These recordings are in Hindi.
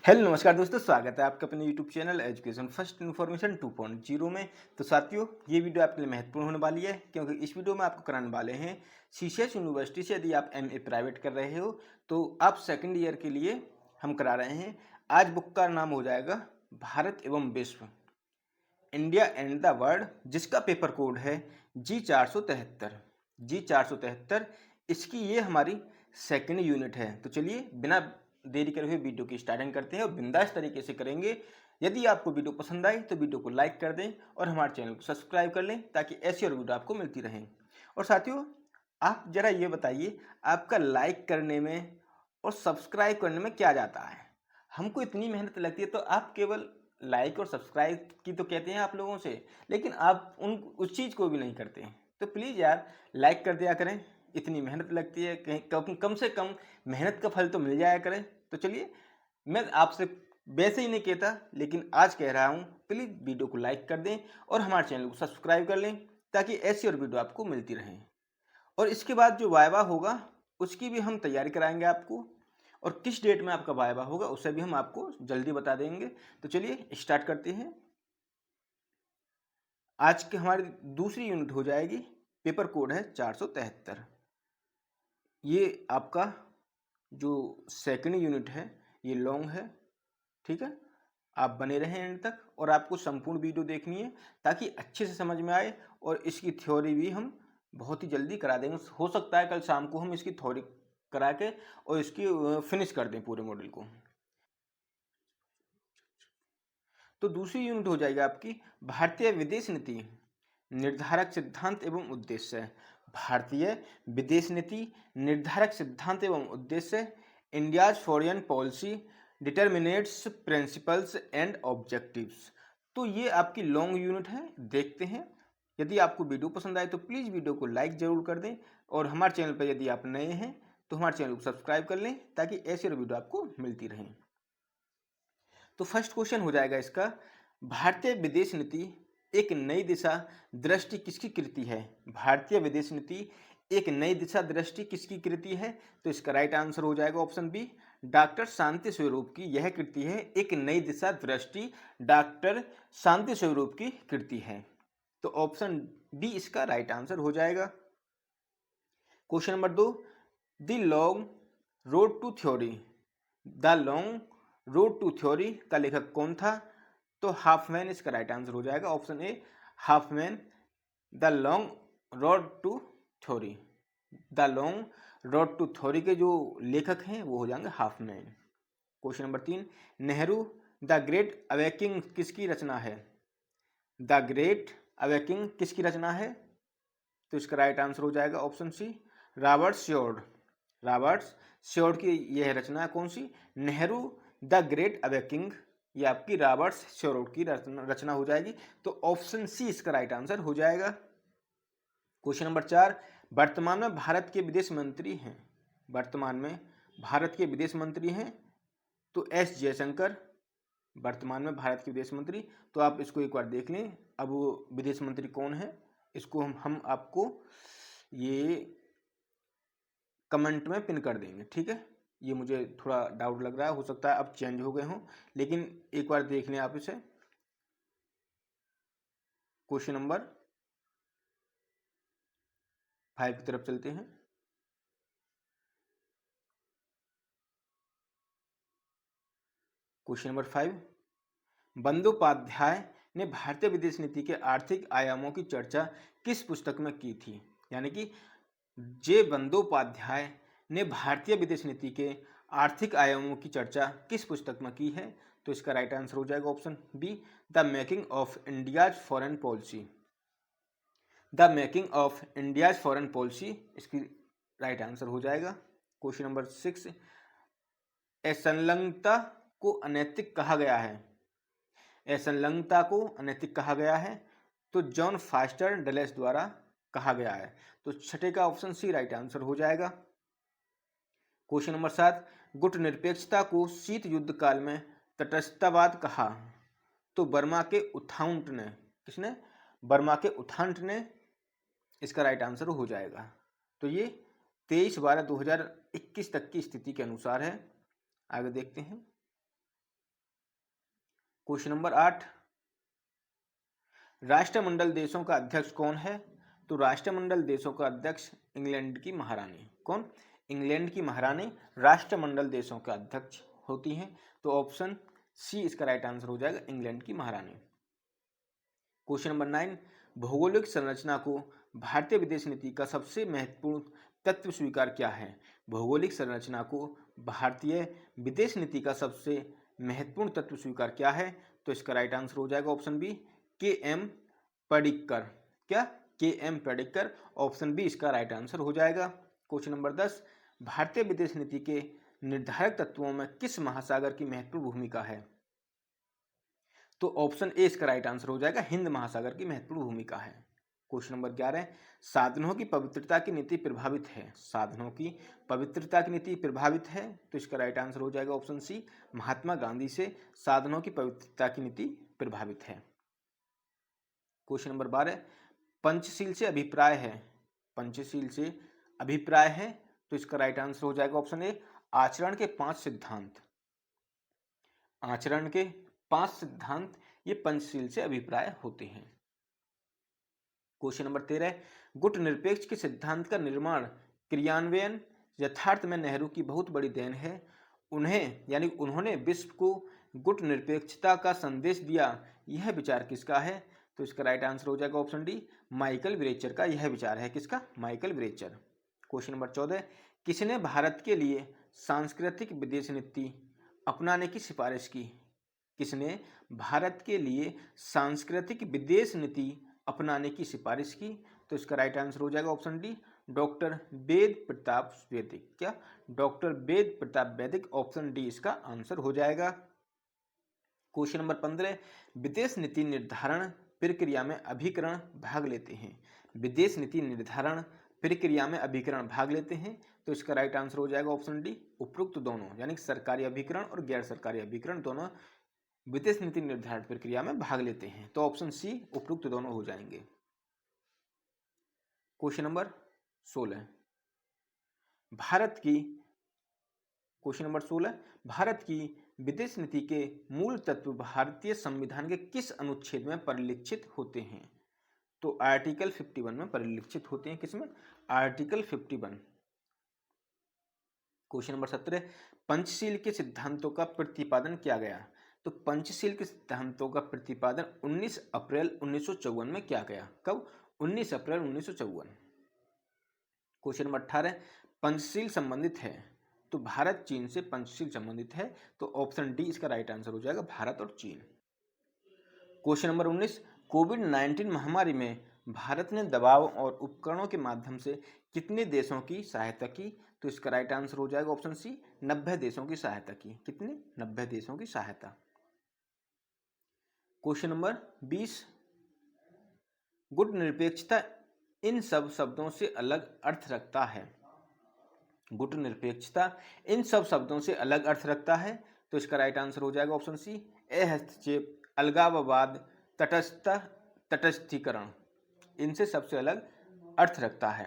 हेलो नमस्कार दोस्तों, स्वागत है आपका अपने YouTube channel education first information 2.0 में। तो साथियों, ये वीडियो आपके लिए महत्वपूर्ण होने वाली है क्योंकि इस वीडियो में आपको कराने वाले हैं सीसीएस यूनिवर्सिटी से। यदि आप एमए प्राइवेट कर रहे हो तो आप सेकंड ईयर के लिए हम करा रहे हैं। आज बुक का नाम हो जाएगा भारत एवं विश्व, इंडिया एंड द वर्ल्ड, जिसका पेपर कोड है G473। G473 इसकी ये हमारी सेकंड यूनिट है। तो चलिए बिना देरी करे हुए वीडियो की स्टार्टिंग करते हैं और बिंदास तरीके से करेंगे। यदि आपको वीडियो पसंद आई तो वीडियो को लाइक कर दें और हमारे चैनल को सब्सक्राइब कर लें ताकि ऐसी और वीडियो आपको मिलती रहें। और साथियों, आप जरा ये बताइए, आपका लाइक करने में और सब्सक्राइब करने में क्या जाता है? हमको इतनी मेहनत लगती है तो आप केवल लाइक और सब्सक्राइब की तो कहते हैं आप लोगों से, लेकिन आप उस चीज़ को भी नहीं करते हैं। तो प्लीज़ यार, लाइक कर दिया करें। इतनी मेहनत लगती है, कहीं कम से कम मेहनत का फल तो मिल जाया करें। तो चलिए, मैं आपसे वैसे ही नहीं कहता, लेकिन आज कह रहा हूँ, प्लीज़ वीडियो को लाइक कर दें और हमारे चैनल को सब्सक्राइब कर लें ताकि ऐसी और वीडियो आपको मिलती रहें। और इसके बाद जो वाइवा होगा उसकी भी हम तैयारी कराएंगे आपको, और किस डेट में आपका वाइवा होगा उसे भी हम आपको जल्दी बता देंगे। तो चलिए स्टार्ट करते हैं। आज की हमारी दूसरी यूनिट हो जाएगी, पेपर कोड है 473। ये आपका जो सेकंड यूनिट है ये लॉन्ग है, ठीक है। आप बने रहें एंड तक और आपको संपूर्ण वीडियो देखनी है ताकि अच्छे से समझ में आए। और इसकी थ्योरी भी हम बहुत ही जल्दी करा देंगे। हो सकता है कल शाम को हम इसकी थ्योरी करा के और इसकी फिनिश कर दें पूरे मॉडल को। तो दूसरी यूनिट हो जाएगी आपकी भारतीय विदेश नीति, निर्धारक सिद्धांत एवं उद्देश्य। भारतीय विदेश नीति निर्धारक सिद्धांत एवं उद्देश्य, India's foreign policy determinates principles and objectives. तो ये आपकी लॉन्ग यूनिट है, देखते हैं। यदि आपको वीडियो पसंद आए तो प्लीज़ वीडियो को लाइक जरूर कर दें और हमारे चैनल पर यदि आप नए हैं तो हमारे चैनल को सब्सक्राइब कर लें ताकि ऐसी और वीडियो आपको मिलती रहें। तो फर्स्ट क्वेश्चन हो जाएगा इसका, भारतीय विदेश नीति एक नई दिशा दृष्टि किसकी कृति है? भारतीय विदेश नीति एक नई दिशा दृष्टि किसकी कृति है? तो इसका राइट आंसर हो जाएगा option B, doctor Shanti Swarup की यह कृति है। एक नई दिशा दृष्टि डॉक्टर शांति स्वरूप की कृति है। तो ऑप्शन बी इसका राइट आंसर हो जाएगा। Question number 2, the long road to theory, the long road to theory का लेखक कौन था? तो हाफमैन इसका राइट आंसर हो जाएगा, option A Hoffmann. The long road to theory, the long road to theory के जो लेखक हैं वो हो जाएंगे Hoffmann. Question number 3, Nehru the great awakening किसकी रचना है? द ग्रेट अवेकिंग किसकी रचना है? तो इसका राइट आंसर हो जाएगा ऑप्शन सी, रॉबर्ट श्योर्ड। रॉबर्ट श्योर्ड की यह रचना है कौन सी? नेहरू द ग्रेट अवेकिंग, ये आपकी रॉबर्ट श्योर्ड की रचना हो जाएगी। तो ऑप्शन सी इसका राइट आंसर हो जाएगा। क्वेश्चन नंबर 4, वर्तमान में भारत के विदेश मंत्री हैं, वर्तमान में भारत के विदेश मंत्री हैं तो एस जयशंकर, वर्तमान में भारत के विदेश मंत्री। तो आप इसको एक बार देख लें, अब वो विदेश मंत्री कौन है इसको हम आपको ये कमेंट में पिन कर देंगे, ठीक है। ये मुझे थोड़ा डाउट लग रहा है, हो सकता है अब चेंज हो गए हों, लेकिन एक बार देख लें आप इसे। क्वेश्चन नंबर 5 की तरफ चलते हैं। क्वेश्चन नंबर 5, बंदोपाध्याय ने भारतीय विदेश नीति के आर्थिक आयामों की चर्चा किस पुस्तक में की थी? यानी कि जे बंदोपाध्याय ने भारतीय विदेश नीति के आर्थिक आयामों की चर्चा किस पुस्तक में की है? तो इसका राइट आंसर हो जाएगा option B, the making of India's foreign policy. The making of India's foreign policy इसकी राइट आंसर हो जाएगा। क्वेश्चन नंबर 6, असंलग्नता को अनैतिक कहा गया है, असंलग्नता को अनैतिक कहा गया है तो जॉन फास्टर डलेस द्वारा कहा गया है। तो छठे का ऑप्शन सी राइट आंसर हो जाएगा। क्वेश्चन नंबर 7, गुट निरपेक्षता को शीत युद्ध काल में तटस्थतावाद कहा तो बर्मा के उथाउंट ने, किसने? बर्मा के उथांट ने। इसका राइट आंसर हो जाएगा। तो ये 23/12/2021 तक की स्थिति के अनुसार है। आगे देखते हैं। क्वेश्चन नंबर 8, राष्ट्रमंडल देशों का अध्यक्ष कौन है? तो राष्ट्रमंडल देशों का अध्यक्ष इंग्लैंड की महारानी। कौन? इंग्लैंड की महारानी राष्ट्रमंडल देशों का अध्यक्ष होती हैं। तो ऑप्शन सी इसका राइट आंसर हो जाएगा, इंग्लैंड की महारानी। क्वेश्चन नंबर 9, भौगोलिक संरचना को भारतीय विदेश नीति का सबसे महत्वपूर्ण तत्व स्वीकार क्या है? भौगोलिक संरचना को भारतीय विदेश नीति का सबसे महत्वपूर्ण तत्व स्वीकार क्या है? तो इसका राइट आंसर हो जाएगा ऑप्शन बी, के एम पडिक्कर। क्या? के एम पडिक्कर। ऑप्शन बी इसका राइट आंसर हो जाएगा। क्वेश्चन नंबर 10, भारतीय विदेश नीति के निर्धारक तत्वों में किस महासागर की महत्वपूर्ण भूमिका है? तो ऑप्शन ए इसका राइट आंसर हो जाएगा, हिंद महासागर की महत्वपूर्ण भूमिका है। क्वेश्चन नंबर 11, साधनों की पवित्रता की नीति प्रभावित है। साधनों की पवित्रता की नीति प्रभावित है, तो इसका राइट आंसर हो जाएगा ऑप्शन सी, महात्मा गांधी से साधनों की पवित्रता की नीति प्रभावित है। क्वेश्चन नंबर 12, पंचशील से अभिप्राय है। पंचशील से अभिप्राय है, तो इसका राइट आंसर हो जाएगा ऑप्शन ए, आचरण के 5 सिद्धांत। आचरण के 5 सिद्धांत ये पंचशील से अभिप्राय होते हैं। क्वेश्चन नंबर 13, गुट निरपेक्ष के सिद्धांत का निर्माण क्रियान्वयन यथार्थ में नेहरू की बहुत बड़ी देन है। उन्होंने विश्व को गुट निरपेक्षता का संदेश दिया, यह विचार किसका है? तो इसका राइट आंसर हो जाएगा ऑप्शन डी, माइकल विरेचर का यह विचार है। किसका? माइकल विरेचर। क्वेश्चन नंबर 14, किसने भारत के लिए सांस्कृतिक विदेश नीति अपनाने की सिफारिश की? किसने भारत के लिए सांस्कृतिक विदेश नीति अपनाने की सिफारिश की? तो इसका राइट आंसर हो जाएगा ऑप्शन डी, डॉक्टर वेद प्रताप वैदिक। क्या? डॉक्टर वेद प्रताप वैदिक। ऑप्शन डी इसका आंसर हो जाएगा। क्वेश्चन नंबर 15, विदेश नीति निर्धारण प्रक्रिया में अभिकरण भाग लेते हैं। विदेश नीति निर्धारण प्रक्रिया में अभिकरण भाग लेते हैं, तो इसका राइट आंसर हो जाएगा ऑप्शन डी, उपरोक्त दोनों, यानी सरकारी अभिकरण और गैर सरकारी अभिकरण दोनों विदेश नीति निर्धारण प्रक्रिया में भाग लेते हैं। तो ऑप्शन सी, उपरोक्त दोनों हो जाएंगे। क्वेश्चन नंबर 16, भारत की विदेश नीति के मूल तत्व भारतीय संविधान के किस अनुच्छेद में परिलक्षित होते हैं? तो आर्टिकल 51 में परिलक्षित होते हैं। किसमें? आर्टिकल 51। क्वेश्चन नंबर 17, पंचशील के सिद्धांतों का प्रतिपादन किया गया। तो पंचशील के सिद्धांतों का प्रतिपादन 19 अप्रैल 1954 में किया गया। कब? 19 अप्रैल 1954। क्वेश्चन नंबर 18, पंचशील संबंधित है, तो भारत चीन से पंचशील संबंधित है, तो ऑप्शन डी इसका राइट आंसर हो जाएगा, भारत और चीन। क्वेश्चन नंबर 19, कोविड-19 महामारी में भारत ने दवाओं और उपकरणों के माध्यम से कितने देशों की सहायता की? तो इसका राइट आंसर हो जाएगा ऑप्शन सी, 90 देशों की सहायता की। कितने? 90 देशों की सहायता। क्वेश्चन नंबर 20, गुट निरपेक्षता इन सब शब्दों से अलग अर्थ रखता है। गुट निरपेक्षता इन सब शब्दों से अलग अर्थ रखता है, तो इसका राइट आंसर हो जाएगा ऑप्शन सी, हस्तक्षेप, अलगाववाद, तटस्थता, तटस्थीकरण, इनसे सबसे अलग अर्थ रखता है।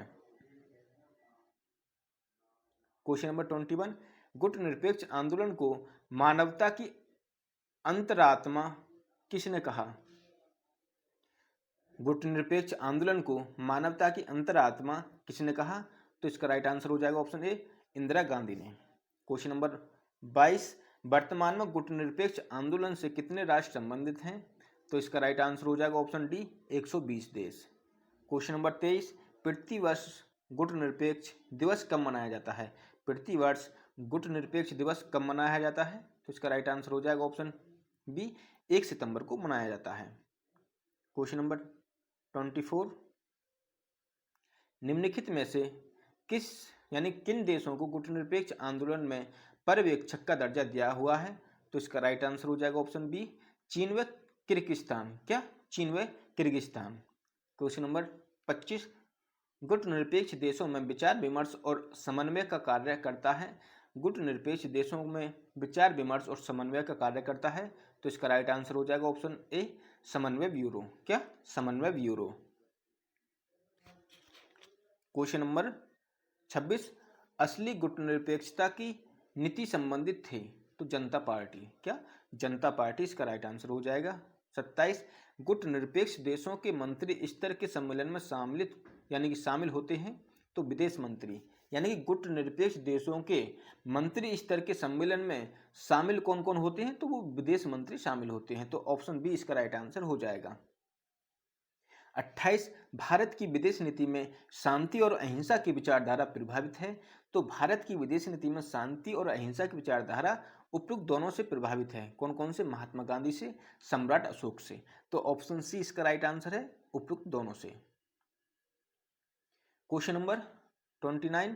क्वेश्चन नंबर 21, गुट निरपेक्ष आंदोलन को मानवता की अंतरात्मा किसने कहा? गुट निरपेक्ष आंदोलन को मानवता की अंतरात्मा किसने कहा? तो इसका राइट आंसर हो जाएगा ऑप्शन ए, इंदिरा गांधी ने। क्वेश्चन नंबर 22, वर्तमान में गुट निरपेक्ष आंदोलन से कितने राष्ट्र संबंधित हैं? तो इसका राइट आंसर हो जाएगा ऑप्शन डी, 120 देश। क्वेश्चन नंबर 23, प्रतिवर्ष गुट निरपेक्ष दिवस कब मनाया जाता है? प्रतिवर्ष गुट निरपेक्ष दिवस कब मनाया जाता है? तो इसका राइट आंसर हो जाएगा ऑप्शन बी, 1 सितंबर को मनाया जाता है। क्वेश्चन नंबर 24, निम्नलिखित में से किन देशों को गुटनिरपेक्ष आंदोलन में पर्यवेक्षक का दर्जा दिया हुआ है? तो इसका राइट आंसर हो जाएगा ऑप्शन बी, चीन व किर्गिस्तान। क्या? चीन व किर्गिस्तान। क्वेश्चन नंबर 25, गुटनिरपेक्ष देशों में विचार विमर्श और समन्वय का कार्य करता है। गुटनिरपेक्ष देशों में विचार विमर्श और समन्वय का कार्य करता है, तो इसका राइट आंसर हो जाएगा ऑप्शन ए, समन्वय ब्यूरो। क्या? समन्वय ब्यूरो। क्वेश्चन नंबर 26, असली गुटनिरपेक्षता की नीति संबंधित थे। तो जनता पार्टी, क्या जनता पार्टी इसका राइट आंसर हो जाएगा। 27 गुटनिरपेक्ष देशों के मंत्री स्तर के सम्मेलन में सम्मिलित यानी कि शामिल होते हैं, तो विदेश मंत्री, यानी कि गुटनिरपेक्ष देशों के मंत्री स्तर के सम्मेलन में शामिल कौन कौन होते हैं, तो वो विदेश मंत्री शामिल होते हैं, तो ऑप्शन बी इसका राइट आंसर हो जाएगा। 28 भारत की विदेश नीति में शांति और अहिंसा की विचारधारा प्रभावित है, तो भारत की विदेश नीति में शांति और अहिंसा की विचारधारा उपयुक्त दोनों से प्रभावित है। कौन कौन से? महात्मा गांधी से, सम्राट अशोक से, तो ऑप्शन सी इसका राइट आंसर है, उपयुक्त दोनों से। क्वेश्चन नंबर 29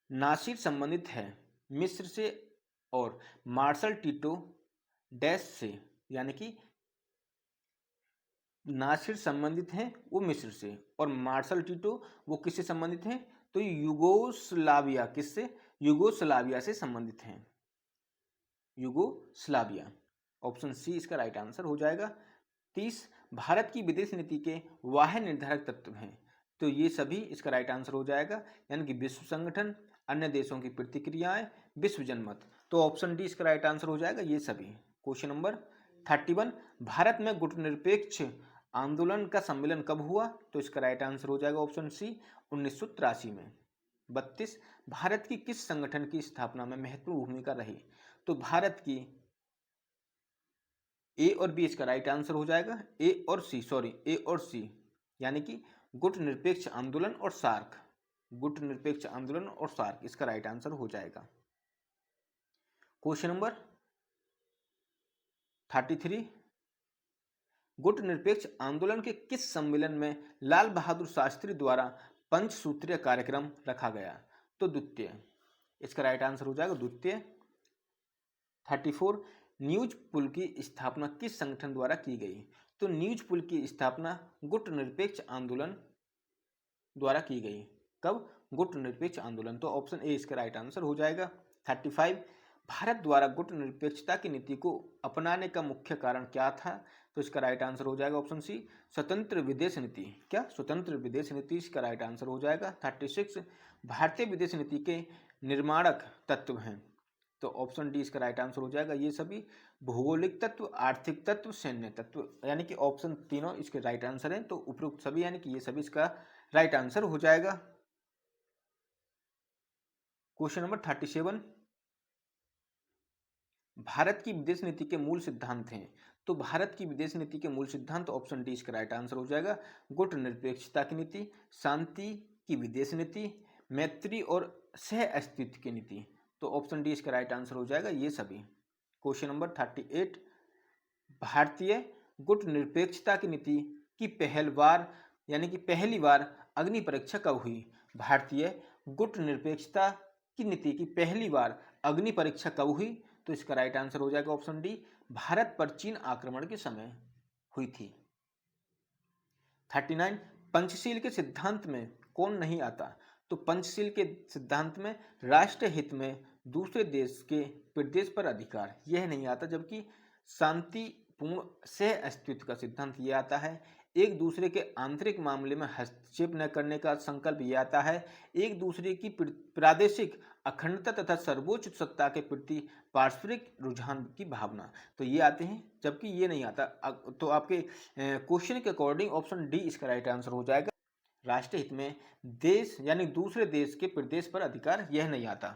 नासिर संबंधित है मिस्र से और मार्शल टीटो डैश से, यानी कि नासिर संबंधित हैं वो मिस्र से और मार्शल टीटो वो किससे संबंधित हैं, तो युगोस्लाविया, किससे? युगोस्लाविया से संबंधित हैं, युगोस्लाविया। ऑप्शन सी इसका राइट आंसर हो जाएगा। 30 भारत की विदेश नीति के वाह निर्धारक तत्व हैं, तो ये सभी इसका राइट आंसर हो जाएगा, यानी कि विश्व संगठन, अन्य देशों की प्रतिक्रियाएं, विश्व जनमत, तो ऑप्शन डी इसका राइट आंसर हो जाएगा ये सभी। क्वेश्चन नंबर 31 भारत में गुटनिरपेक्ष आंदोलन का सम्मेलन कब हुआ, तो इसका राइट आंसर हो जाएगा ऑप्शन सी 1983 में। 32 भारत की किस संगठन की स्थापना में महत्वपूर्ण भूमिका रही, तो भारत की ए और बी इसका राइट आंसर हो जाएगा, ए और सी, यानी कि गुटनिरपेक्ष आंदोलन और सार्क, गुटनिरपेक्ष आंदोलन और सार्क इसका राइट आंसर हो जाएगा। क्वेश्चन नंबर 33 गुटनिरपेक्ष आंदोलन के किस सम्मेलन में लाल बहादुर शास्त्री द्वारा पंचसूत्रीय कार्यक्रम रखा गया, तो द्वितीय, इसका राइट आंसर हो जाएगा द्वितीय। 34 न्यूज पुल की स्थापना किस संगठन द्वारा की गई, तो न्यूज पुल की स्थापना गुटनिरपेक्ष आंदोलन द्वारा की गई। कब? गुटनिरपेक्ष आंदोलन, तो ऑप्शन ए इसका राइट आंसर हो जाएगा। 35 भारत द्वारा गुटनिरपेक्षता की नीति को अपनाने का मुख्य कारण क्या था, तो इसका राइट आंसर हो जाएगा ऑप्शन सी स्वतंत्र विदेश नीति, क्या स्वतंत्र विदेश नीति इसका राइट आंसर हो जाएगा। 36 भारतीय विदेश नीति के निर्माणक तत्व हैं, तो ऑप्शन डी इसका राइट आंसर हो जाएगा ये सभी भौगोलिक तत्व, आर्थिक तत्व, सैन्य तत्व, यानी कि ऑप्शन तीनों इसके राइट आंसर हैं, तो उपयुक्त सभी यानी कि ये सभी इसका राइट आंसर हो जाएगा। क्वेश्चन नंबर 37 भारत की विदेश नीति के मूल सिद्धांत हैं, तो भारत की विदेश नीति के मूल सिद्धांत ऑप्शन डी इसका राइट आंसर हो जाएगा गुटनिरपेक्षता की नीति, शांति की विदेश नीति, मैत्री और सह अस्तित्व की नीति, तो ऑप्शन डी इसका राइट आंसर हो जाएगा ये सभी। क्वेश्चन नंबर 38 भारतीय गुटनिरपेक्षता की नीति की पहली बार अग्नि परीक्षा कब हुई, भारतीय गुटनिरपेक्षता की नीति की पहली बार अग्नि परीक्षा कब हुई, तो इसका राइट आंसर हो जाएगा ऑप्शन डी भारत पर चीन आक्रमण के समय हुई थी। 39 पंचशील के सिद्धांत में कौन नहीं आता, तो पंचशील के सिद्धांत में राष्ट्र हित में दूसरे देश के प्रदेश पर अधिकार यह नहीं आता, जबकि शांतिपूर्ण सह अस्तित्व का सिद्धांत ये आता है, एक दूसरे के आंतरिक मामले में हस्तक्षेप न करने का संकल्प ये आता है, एक दूसरे की प्रादेशिक अखंडता तथा सर्वोच्च सत्ता के प्रति पारस्परिक रुझान की भावना, तो ये आते हैं, जबकि ये नहीं आता। तो आपके क्वेश्चन के अकॉर्डिंग ऑप्शन डी इसका राइट आंसर हो जाएगा, राष्ट्र हित में देश यानी दूसरे देश के प्रदेश पर अधिकार यह नहीं आता।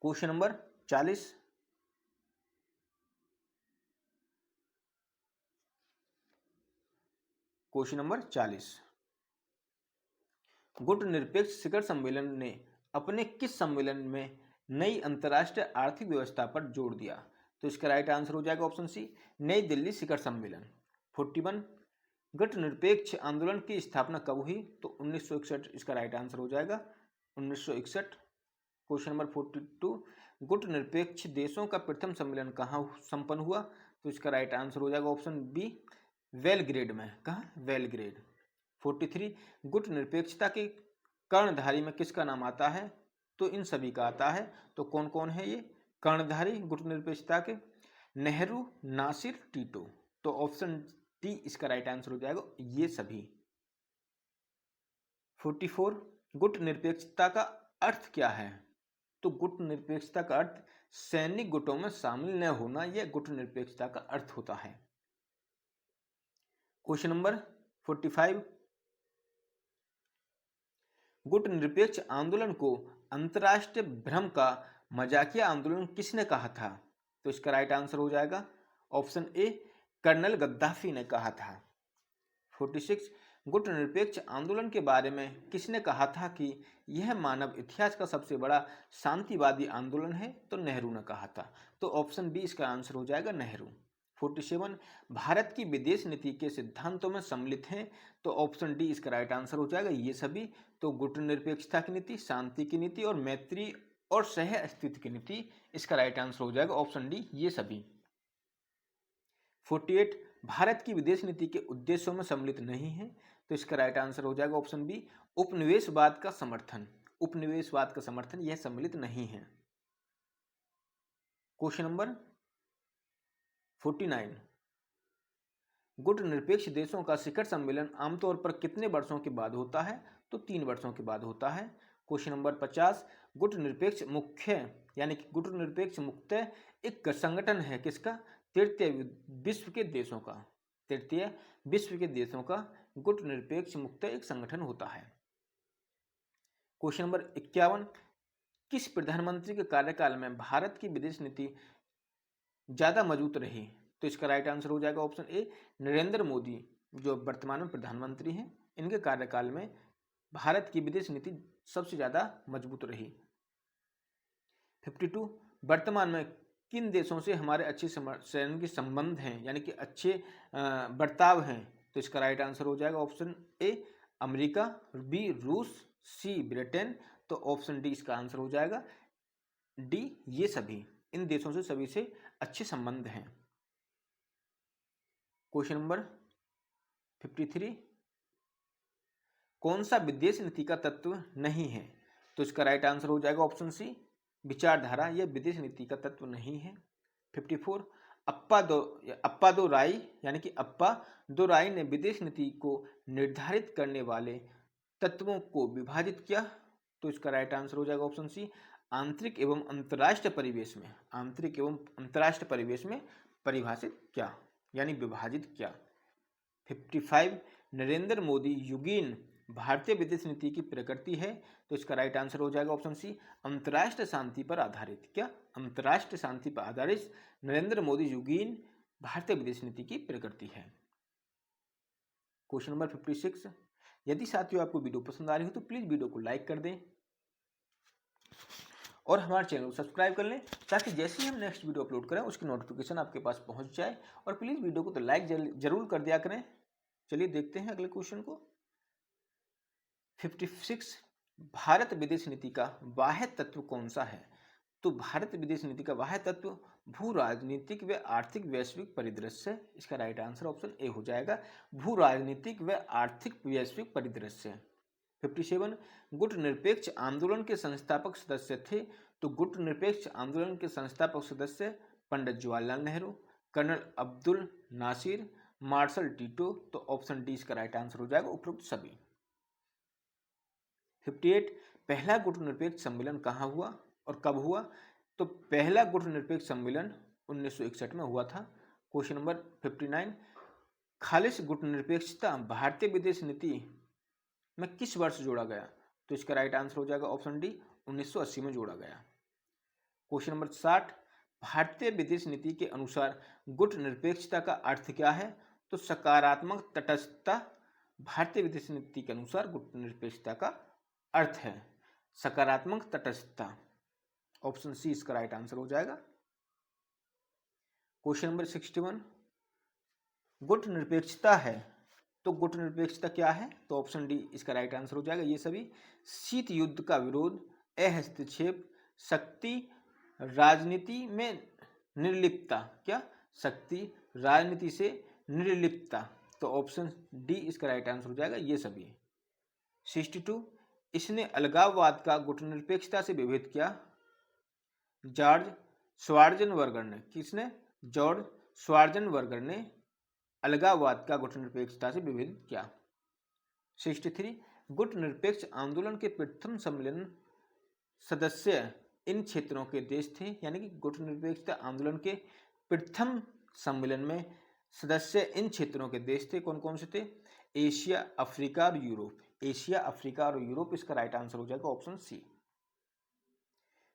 क्वेश्चन नंबर 40 क्वेश्चन नंबर 40 गुटनिरपेक्ष शिखर सम्मेलन ने अपने किस सम्मेलन में नई अंतर्राष्ट्रीय आर्थिक व्यवस्था पर जोर दिया, तो इसका राइट आंसर हो जाएगा ऑप्शन सी नई दिल्ली शिखर सम्मेलन। 41 गुटनिरपेक्ष आंदोलन की स्थापना कब हुई, तो 1961 इसका राइट आंसर हो जाएगा 1961। क्वेश्चन नंबर 42 गुटनिरपेक्ष देशों का प्रथम सम्मेलन कहाँ संपन्न हुआ, तो इसका राइट आंसर हो जाएगा ऑप्शन बी बेलग्रेड में, कहाँ? बेलग्रेड। 43 गुटनिरपेक्षता के कर्णधारी में किसका नाम आता है, तो इन सभी का आता है, तो कौन कौन है ये कर्णधारी गुटनिरपेक्षता के? नेहरू, नासिर, टीटो, तो ऑप्शन डी इसका राइट आंसर हो जाएगा ये सभी। 44 गुटनिरपेक्षता का अर्थ क्या है, तो गुटनिरपेक्षता का अर्थ सैनिक गुटों में शामिल न होना यह गुटनिरपेक्षता का अर्थ होता है। क्वेश्चन नंबर 45, गुटनिरपेक्ष आंदोलन को अंतरराष्ट्रीय भ्रम का मजाकिया आंदोलन किसने कहा था? तो इसका राइट आंसर हो जाएगा ऑप्शन ए, कर्नल गद्दाफी ने कहा था। 46, गुटनिरपेक्ष आंदोलन के बारे में किसने कहा था कि यह मानव इतिहास का सबसे बड़ा शांतिवादी आंदोलन है? तो नेहरू ने कहा था। तो ऑप्शन बी इसका आंसर हो जाएगा नेहरू। 47, भारत की विदेश नीति के सिद्धांतों में सम्मिलित हैं? तो ऑप्शन डी इसका राइट आंसर हो जाएगा ये सभी। तो गुटनिरपेक्षता की नीति, शांति की नीति और मैत्री और सह अस्तित्व की नीति, इसका राइट आंसर हो जाएगा ऑप्शन डी ये सभी। 48, भारत की विदेश नीति के उद्देश्यों में सम्मिलित नहीं है? तो इसका राइट आंसर हो जाएगा ऑप्शन बी, उपनिवेशवाद का समर्थन। उपनिवेशवाद का समर्थन यह सम्मिलित नहीं है। क्वेश्चन नंबर 49, गुटनिरपेक्ष देशों का शिखर सम्मेलन आमतौर पर कितने वर्षों के बाद होता है? तो 3 वर्षों के बाद होता है। क्वेश्चन नंबर 50, गुटनिरपेक्ष मुख्य यानी कि गुटनिरपेक्ष मुख्य एक संगठन है किसका? तृतीय विश्व के देशों का। तृतीय विश्व के देशों का गुटनिरपेक्ष मुख्य एक संगठन होता है। क्वेश्चन नंबर 51, किस प्रधानमंत्री के कार्यकाल में भारत की विदेश नीति ज्यादा मजबूत रही? तो इसका राइट आंसर हो जाएगा ऑप्शन ए, नरेंद्र मोदी जो वर्तमान में प्रधानमंत्री हैं, इनके कार्यकाल में भारत की विदेश नीति सबसे ज्यादा मजबूत रही। 52, वर्तमान में किन देशों से हमारे अच्छे सैनिक संबंध हैं यानी कि अच्छे बर्ताव हैं? तो इसका राइट आंसर हो जाएगा ऑप्शन ए, अमेरिका, बी रूस, सी ब्रिटेन। तो ऑप्शन डी इसका आंसर हो जाएगा डी ये सभी। इन देशों से सभी से अच्छे संबंध हैं। क्वेश्चन नंबर 53, कौन सा विदेश नीति का तत्व नहीं है? तो इसका राइट आंसर हो जाएगा ऑप्शन सी, विचारधारा। यह विदेश नीति का तत्व नहीं है। 54, अप्पा दो राय यानी कि अप्पा दो राय ने विदेश नीति को निर्धारित करने वाले तत्वों को विभाजित किया। तो इसका राइट आंसर हो जाएगा ऑप्शन सी, आंतरिक एवं अंतर्राष्ट्रीय परिवेश में। आंतरिक एवं अंतर्राष्ट्रीय परिवेश में परिभाषित किया यानी विभाजित किया। 55, नरेंद्र मोदी युगीन भारतीय विदेश नीति की प्रकृति है। तो इसका राइट आंसर हो जाएगा ऑप्शन सी, अंतर्राष्ट्रीय शांति पर आधारित। क्या? अंतर्राष्ट्रीय शांति पर आधारित नरेंद्र मोदी युगीन भारतीय विदेश नीति की प्रकृति है। क्वेश्चन नंबर 56, यदि साथियों आपको वीडियो पसंद आ रही हो तो प्लीज वीडियो को लाइक कर दें और हमारे चैनल को सब्सक्राइब कर लें ताकि जैसे ही हम नेक्स्ट वीडियो अपलोड करें उसकी नोटिफिकेशन आपके पास पहुंच जाए। और प्लीज वीडियो को तो लाइक जरूर कर दिया करें। चलिए देखते हैं अगले क्वेश्चन को। 56, भारत विदेश नीति का बाह्य तत्व कौन सा है? तो भारत विदेश नीति का बाह्य तत्व भू राजनीतिक व आर्थिक वैश्विक परिदृश्य। इसका राइट आंसर ऑप्शन ए हो जाएगा, भू राजनीतिक व आर्थिक वैश्विक परिदृश्य। 57, गुटनिरपेक्ष आंदोलन के संस्थापक सदस्य थे। तो गुटनिरपेक्ष आंदोलन के संस्थापक सदस्य Pandit Jawaharlal Nehru, colonel Abdul Nasser, marshal Tito. तो ऑप्शन डी इसका राइट आंसर हो जाएगा उपरोक्त सभी। 58, पहला गुटनिरपेक्ष सम्मेलन कहाँ हुआ और कब हुआ? तो पहला गुटनिरपेक्ष सम्मेलन 1961 में हुआ था। क्वेश्चन नंबर 59, खालिश गुटनिरपेक्षता भारतीय विदेश नीति में किस वर्ष जोड़ा गया? तो इसका राइट आंसर हो जाएगा ऑप्शन डी, 1980 में जोड़ा गया। क्वेश्चन नंबर 60, भारतीय विदेश नीति के अनुसार गुटनिरपेक्षता का अर्थ क्या है? तो सकारात्मक तटस्थता भारतीय विदेश नीति के अनुसार गुटनिरपेक्षता का अर्थ है सकारात्मक तटस्थता। ऑप्शन सी इसका राइट आंसर हो जाएगा। क्वेश्चन नंबर 61, गुटनिरपेक्षता है तो गुटनिरपेक्षता क्या है? तो ऑप्शन डी इसका राइट आंसर हो जाएगा ये सभी। शीत युद्ध का विरोध, हस्तक्षेप, शक्ति राजनीति में निर्लिप्तता। क्या? शक्ति राजनीति से निर्लिप्तता। तो ऑप्शन डी इसका राइट आंसर हो जाएगा ये सभी। 62, इसने अलगाववाद का गुटनिरपेक्षता से विभेद किया। जॉर्ज श्वार्ज़ेनबर्गर ने। किसने? जॉर्ज श्वार्ज़ेनबर्गर ने अलगाववाद का गुटनिरपेक्षता से विभेदित किया। 63, गुटनिरपेक्ष आंदोलन के प्रथम सम्मेलन सदस्य इन क्षेत्रों के देश थे, यानी कि गुटनिरपेक्षता आंदोलन के प्रथम सम्मेलन में सदस्य इन क्षेत्रों के देश थे। कौन कौन से थे? एशिया, अफ्रीका और यूरोप। एशिया, अफ्रीका और यूरोप, इसका राइट आंसर हो जाएगा ऑप्शन सी।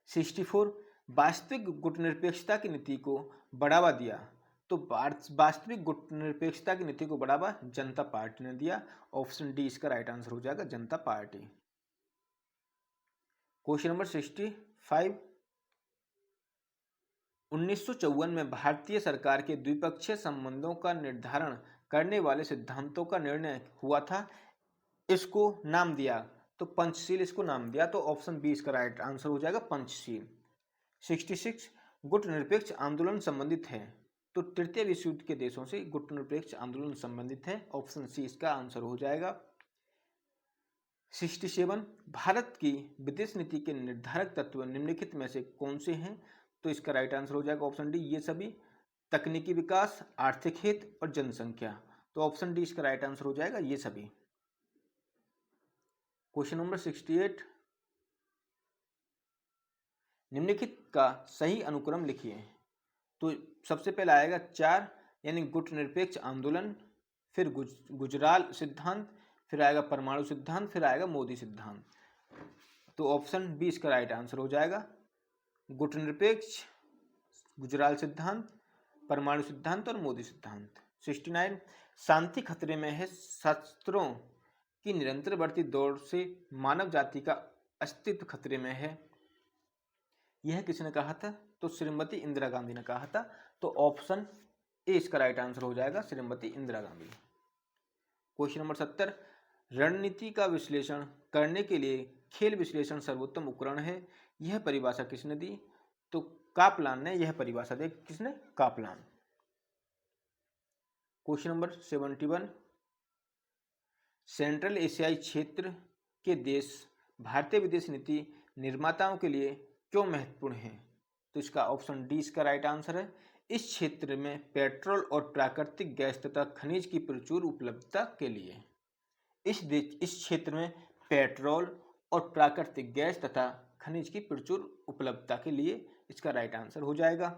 64 वास्तविक गुटनिरपेक्षता की नीति को बढ़ावा दिया। तो वास्तविक गुटनिरपेक्षता की नीति को बढ़ावा जनता पार्टी ने दिया। ऑप्शन डी इसका राइट आंसर हो जाएगा जनता पार्टी। क्वेश्चन नंबर 65 1954 में भारतीय सरकार के द्विपक्षीय संबंधों का निर्धारण करने वाले सिद्धांतों का निर्णय हुआ था, इसको नाम दिया, तो पंचशील इसको नाम दिया। तो ऑप्शन बी इसका राइट आंसर हो जाएगा पंचशील। 66 गुटनिरपेक्ष आंदोलन संबंधित है। तो तृतीय विश्व युद्ध के देशों से गुटनिरपेक्ष आंदोलन संबंधित है। ऑप्शन सी इसका आंसर हो जाएगा। 67 भारत की विदेश नीति के निर्धारक तत्व निम्नलिखित में से कौन से हैं? तो इसका राइट आंसर हो जाएगा ऑप्शन डी ये सभी। तकनीकी विकास, आर्थिक हित और जनसंख्या। तो ऑप्शन डी इसका राइट आंसर हो जाएगा ये सभी। क्वेश्चन नंबर 68 निम्नलिखित का सही अनुक्रम लिखिए। तो सबसे पहले आएगा 4, यानी गुटनिरपेक्ष आंदोलन, फिर गुजराल सिद्धांत, फिर आएगा परमाणु सिद्धांत, फिर आएगा मोदी सिद्धांत। तो ऑप्शन बी इसका राइट आंसर हो जाएगा। गुटनिरपेक्ष, गुजराल सिद्धांत, परमाणु सिद्धांत और मोदी सिद्धांत। 69 शांति खतरे में है। शस्त्रों की निरंतर बढ़ती दौड़ से मानव जाति का अस्तित्व खतरे में है। यह किसने कहा था? तो श्रीमती इंदिरा गांधी ने कहा था। तो ऑप्शन ए इसका राइट आंसर हो जाएगा श्रीमती इंदिरा गांधी। क्वेश्चन नंबर 70 रणनीति का विश्लेषण करने के लिए खेल विश्लेषण सर्वोत्तम उपकरण है, यह परिभाषा किसने दी? तो कापलान ने यह परिभाषा दी। किसने? कापलान। क्वेश्चन नंबर 71 सेंट्रल एशियाई क्षेत्र के देश भारतीय विदेश नीति निर्माताओं के लिए क्यों महत्वपूर्ण है? तो इसका ऑप्शन डी इसका राइट आंसर है। इस क्षेत्र में पेट्रोल और प्राकृतिक गैस तथा खनिज की प्रचुर उपलब्धता के लिए। इस क्षेत्र में पेट्रोल और प्राकृतिक गैस तथा खनिज की प्रचुर उपलब्धता के लिए इसका राइट आंसर हो जाएगा।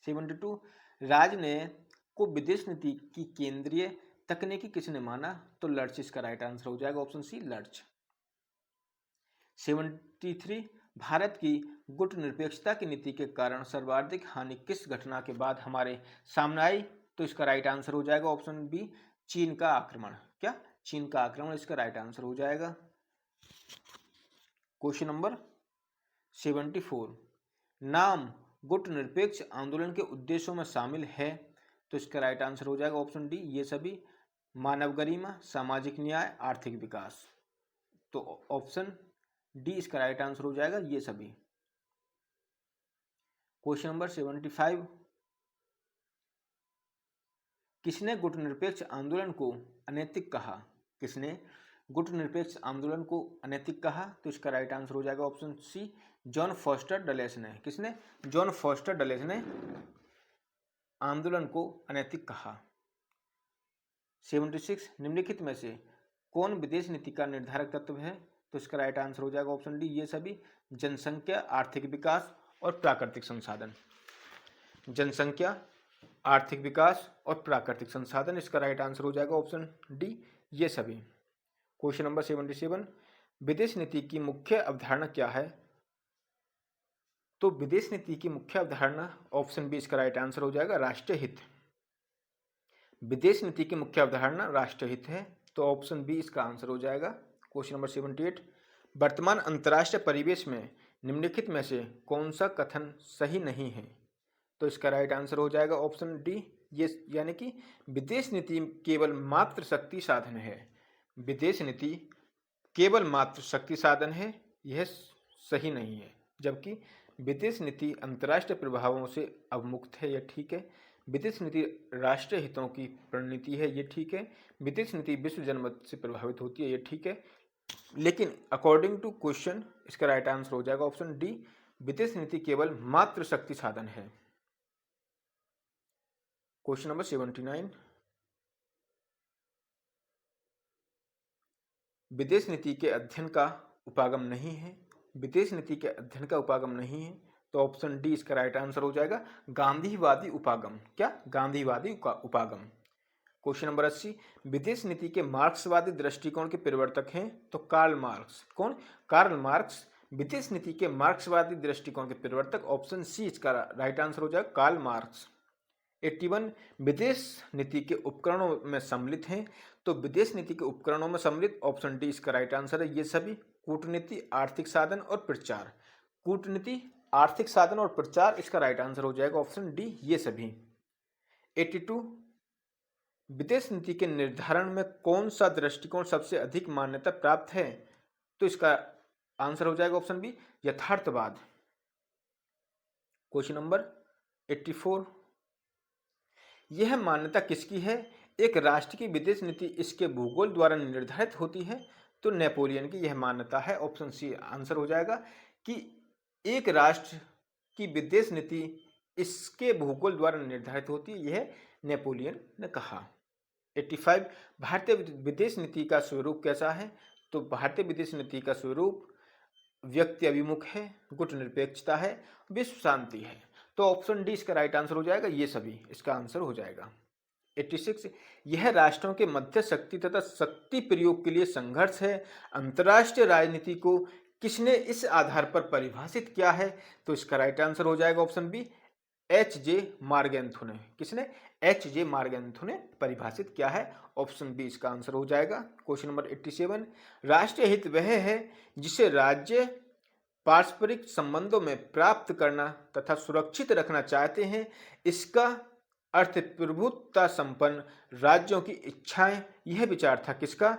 72 राजनयिक को विदेश नीति की केंद्रीय तकनीकी किसने माना? तो लर्च इसका राइट आंसर हो जाएगा ऑप्शन सी लर्च। 73 भारत की गुटनिरपेक्षता की नीति के कारण सर्वाधिक हानि किस घटना के बाद हमारे सामने आई? तो इसका राइट आंसर हो जाएगा ऑप्शन बी चीन का आक्रमण। क्या? चीन का आक्रमण इसका राइट आंसर हो जाएगा। क्वेश्चन नंबर 74 नाम गुटनिरपेक्ष आंदोलन के उद्देश्यों में शामिल है। तो इसका राइट आंसर हो जाएगा ऑप्शन डी ये सभी। मानव गरिमा, सामाजिक न्याय, आर्थिक विकास। तो ऑप्शन डी इसका राइट आंसर हो जाएगा ये सभी। क्वेश्चन नंबर 75 किसने गुटनिरपेक्ष आंदोलन को अनैतिक कहा? किसने गुटनिरपेक्ष आंदोलन को अनैतिक कहा? तो इसका राइट आंसर हो जाएगा option C John Foster Dulles ने। किसने? जॉन फॉस्टर डलेस ने आंदोलन को अनैतिक कहा। 76 निम्नलिखित में से कौन विदेश नीति का निर्धारक तत्व है? तो इसका राइट आंसर हो जाएगा ऑप्शन डी ये सभी। जनसंख्या, आर्थिक विकास और प्राकृतिक संसाधन। जनसंख्या, आर्थिक विकास और प्राकृतिक संसाधन, इसका राइट आंसर हो जाएगा ऑप्शन डी ये सभी। क्वेश्चन नंबर 77 विदेश नीति की मुख्य अवधारणा क्या है? तो विदेश नीति की मुख्य अवधारणा ऑप्शन बी इसका राइट आंसर हो जाएगा राष्ट्रीय हित। विदेश नीति की मुख्य अवधारणा राष्ट्रीय हित है। तो ऑप्शन बी इसका आंसर हो जाएगा। क्वेश्चन नंबर 78 वर्तमान अंतर्राष्ट्रीय परिवेश में निम्नलिखित में से कौन सा कथन सही नहीं है? तो इसका राइट आंसर हो जाएगा ऑप्शन डी ये, यानी कि विदेश नीति केवल मात्र शक्ति साधन है। विदेश नीति केवल मात्र शक्ति साधन है, यह सही नहीं है। जबकि विदेश नीति अंतर्राष्ट्रीय प्रभावों से अवमुक्त है, यह ठीक है। विदेश नीति राष्ट्रीय हितों की प्रणनीति है, ये ठीक है। विदेश नीति विश्व जनमत से प्रभावित होती है, ये ठीक है। लेकिन अकॉर्डिंग टू क्वेश्चन इसका राइट आंसर हो जाएगा ऑप्शन डी विदेश नीति केवल मात्र शक्ति साधन है। क्वेश्चन नंबर 79 विदेश नीति के अध्ययन का उपागम नहीं है। विदेश नीति के अध्ययन का उपागम नहीं है, तो ऑप्शन डी इसका राइट आंसर हो जाएगा गांधीवादी उपागम। क्या? गांधीवादी उपागम। क्वेश्चन नंबर 80, विदेश नीति के मार्क्सवादी दृष्टिकोण के प्रवर्तक हैं, तो कार्ल मार्क्स। कौन? कार्ल मार्क्स विदेश नीति के मार्क्सवादी दृष्टिकोण के प्रवर्तक, ऑप्शन सी इसका राइट आंसर हो जाएगा कार्ल मार्क्स। 81, विदेश नीति के उपकरणों में सम्मिलित हैं, तो विदेश नीति के उपकरणों में सम्मिलित, ऑप्शन डी इसका राइट आंसर है। ये सभी कूटनीति, आर्थिक साधन और प्रचार। कूटनीति, आर्थिक साधन और प्रचार, इसका राइट आंसर हो जाएगा ऑप्शन डी, ये सभी। 82, विदेश नीति के निर्धारण में कौन सा दृष्टिकोण सबसे अधिक मान्यता प्राप्त है, तो इसका आंसर हो जाएगा ऑप्शन बी, यथार्थवाद। क्वेश्चन नंबर 84, यह मान्यता किसकी है? एक राष्ट्र की विदेश नीति इसके भूगोल द्वारा निर्धारित होती है, तो नेपोलियन की यह मान्यता है, ऑप्शन सी आंसर हो जाएगा कि एक राष्ट्र की विदेश नीति इसके भूगोल द्वारा निर्धारित होती है, यह नेपोलियन ने कहा। 85, भारतीय विदेश नीति का स्वरूप कैसा है? तो भारतीय विदेश नीति का स्वरूप व्यक्ति अभिमुख है, गुट निरपेक्षता है, विश्व शांति है, तो ऑप्शन डी इसका राइट आंसर हो जाएगा, ये सभी इसका आंसर हो जाएगा। 86, यह राष्ट्रों के मध्य शक्ति तथा शक्ति प्रयोग के लिए संघर्ष है, अंतर्राष्ट्रीय राजनीति को किसने इस आधार पर परिभाषित किया है, तो इसका राइट आंसर हो जाएगा ऑप्शन बी, H.J. मार्गेंथु ने। किसने? H.J. मार्गेंथु ने परिभाषित किया है, ऑप्शन बी इसका आंसर हो जाएगा। क्वेश्चन नंबर 87, राष्ट्रीय हित वह है जिसे राज्य पारस्परिक संबंधों में प्राप्त करना तथा सुरक्षित रखना चाहते हैं, इसका अर्थ प्रभुत्वता संपन्न राज्यों की इच्छाएं। यह विचार था किसका?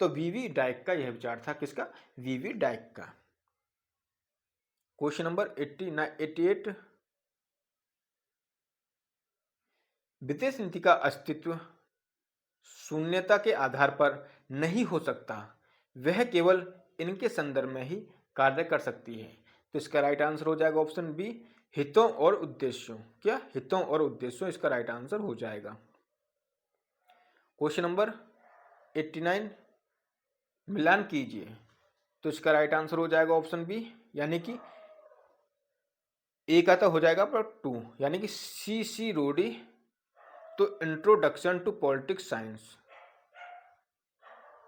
तो वीवी डाइक का यह विचार था, किसका? वीवी डाइक का। क्वेश्चन नंबर 88, विदेश नीति का अस्तित्व शून्यता के आधार पर नहीं हो सकता, वह केवल इनके संदर्भ में ही कार्य कर सकती है, तो इसका राइट आंसर हो जाएगा ऑप्शन बी, हितों और उद्देश्यों। क्या? हितों और उद्देश्यों, इसका राइट आंसर हो जाएगा। क्वेश्चन नंबर 89, मिलान कीजिए, तो इसका राइट आंसर हो जाएगा ऑप्शन बी, यानी कि ए का तो हो जाएगा पर 2, यानी कि सी रोडी, तो introduction to politics science.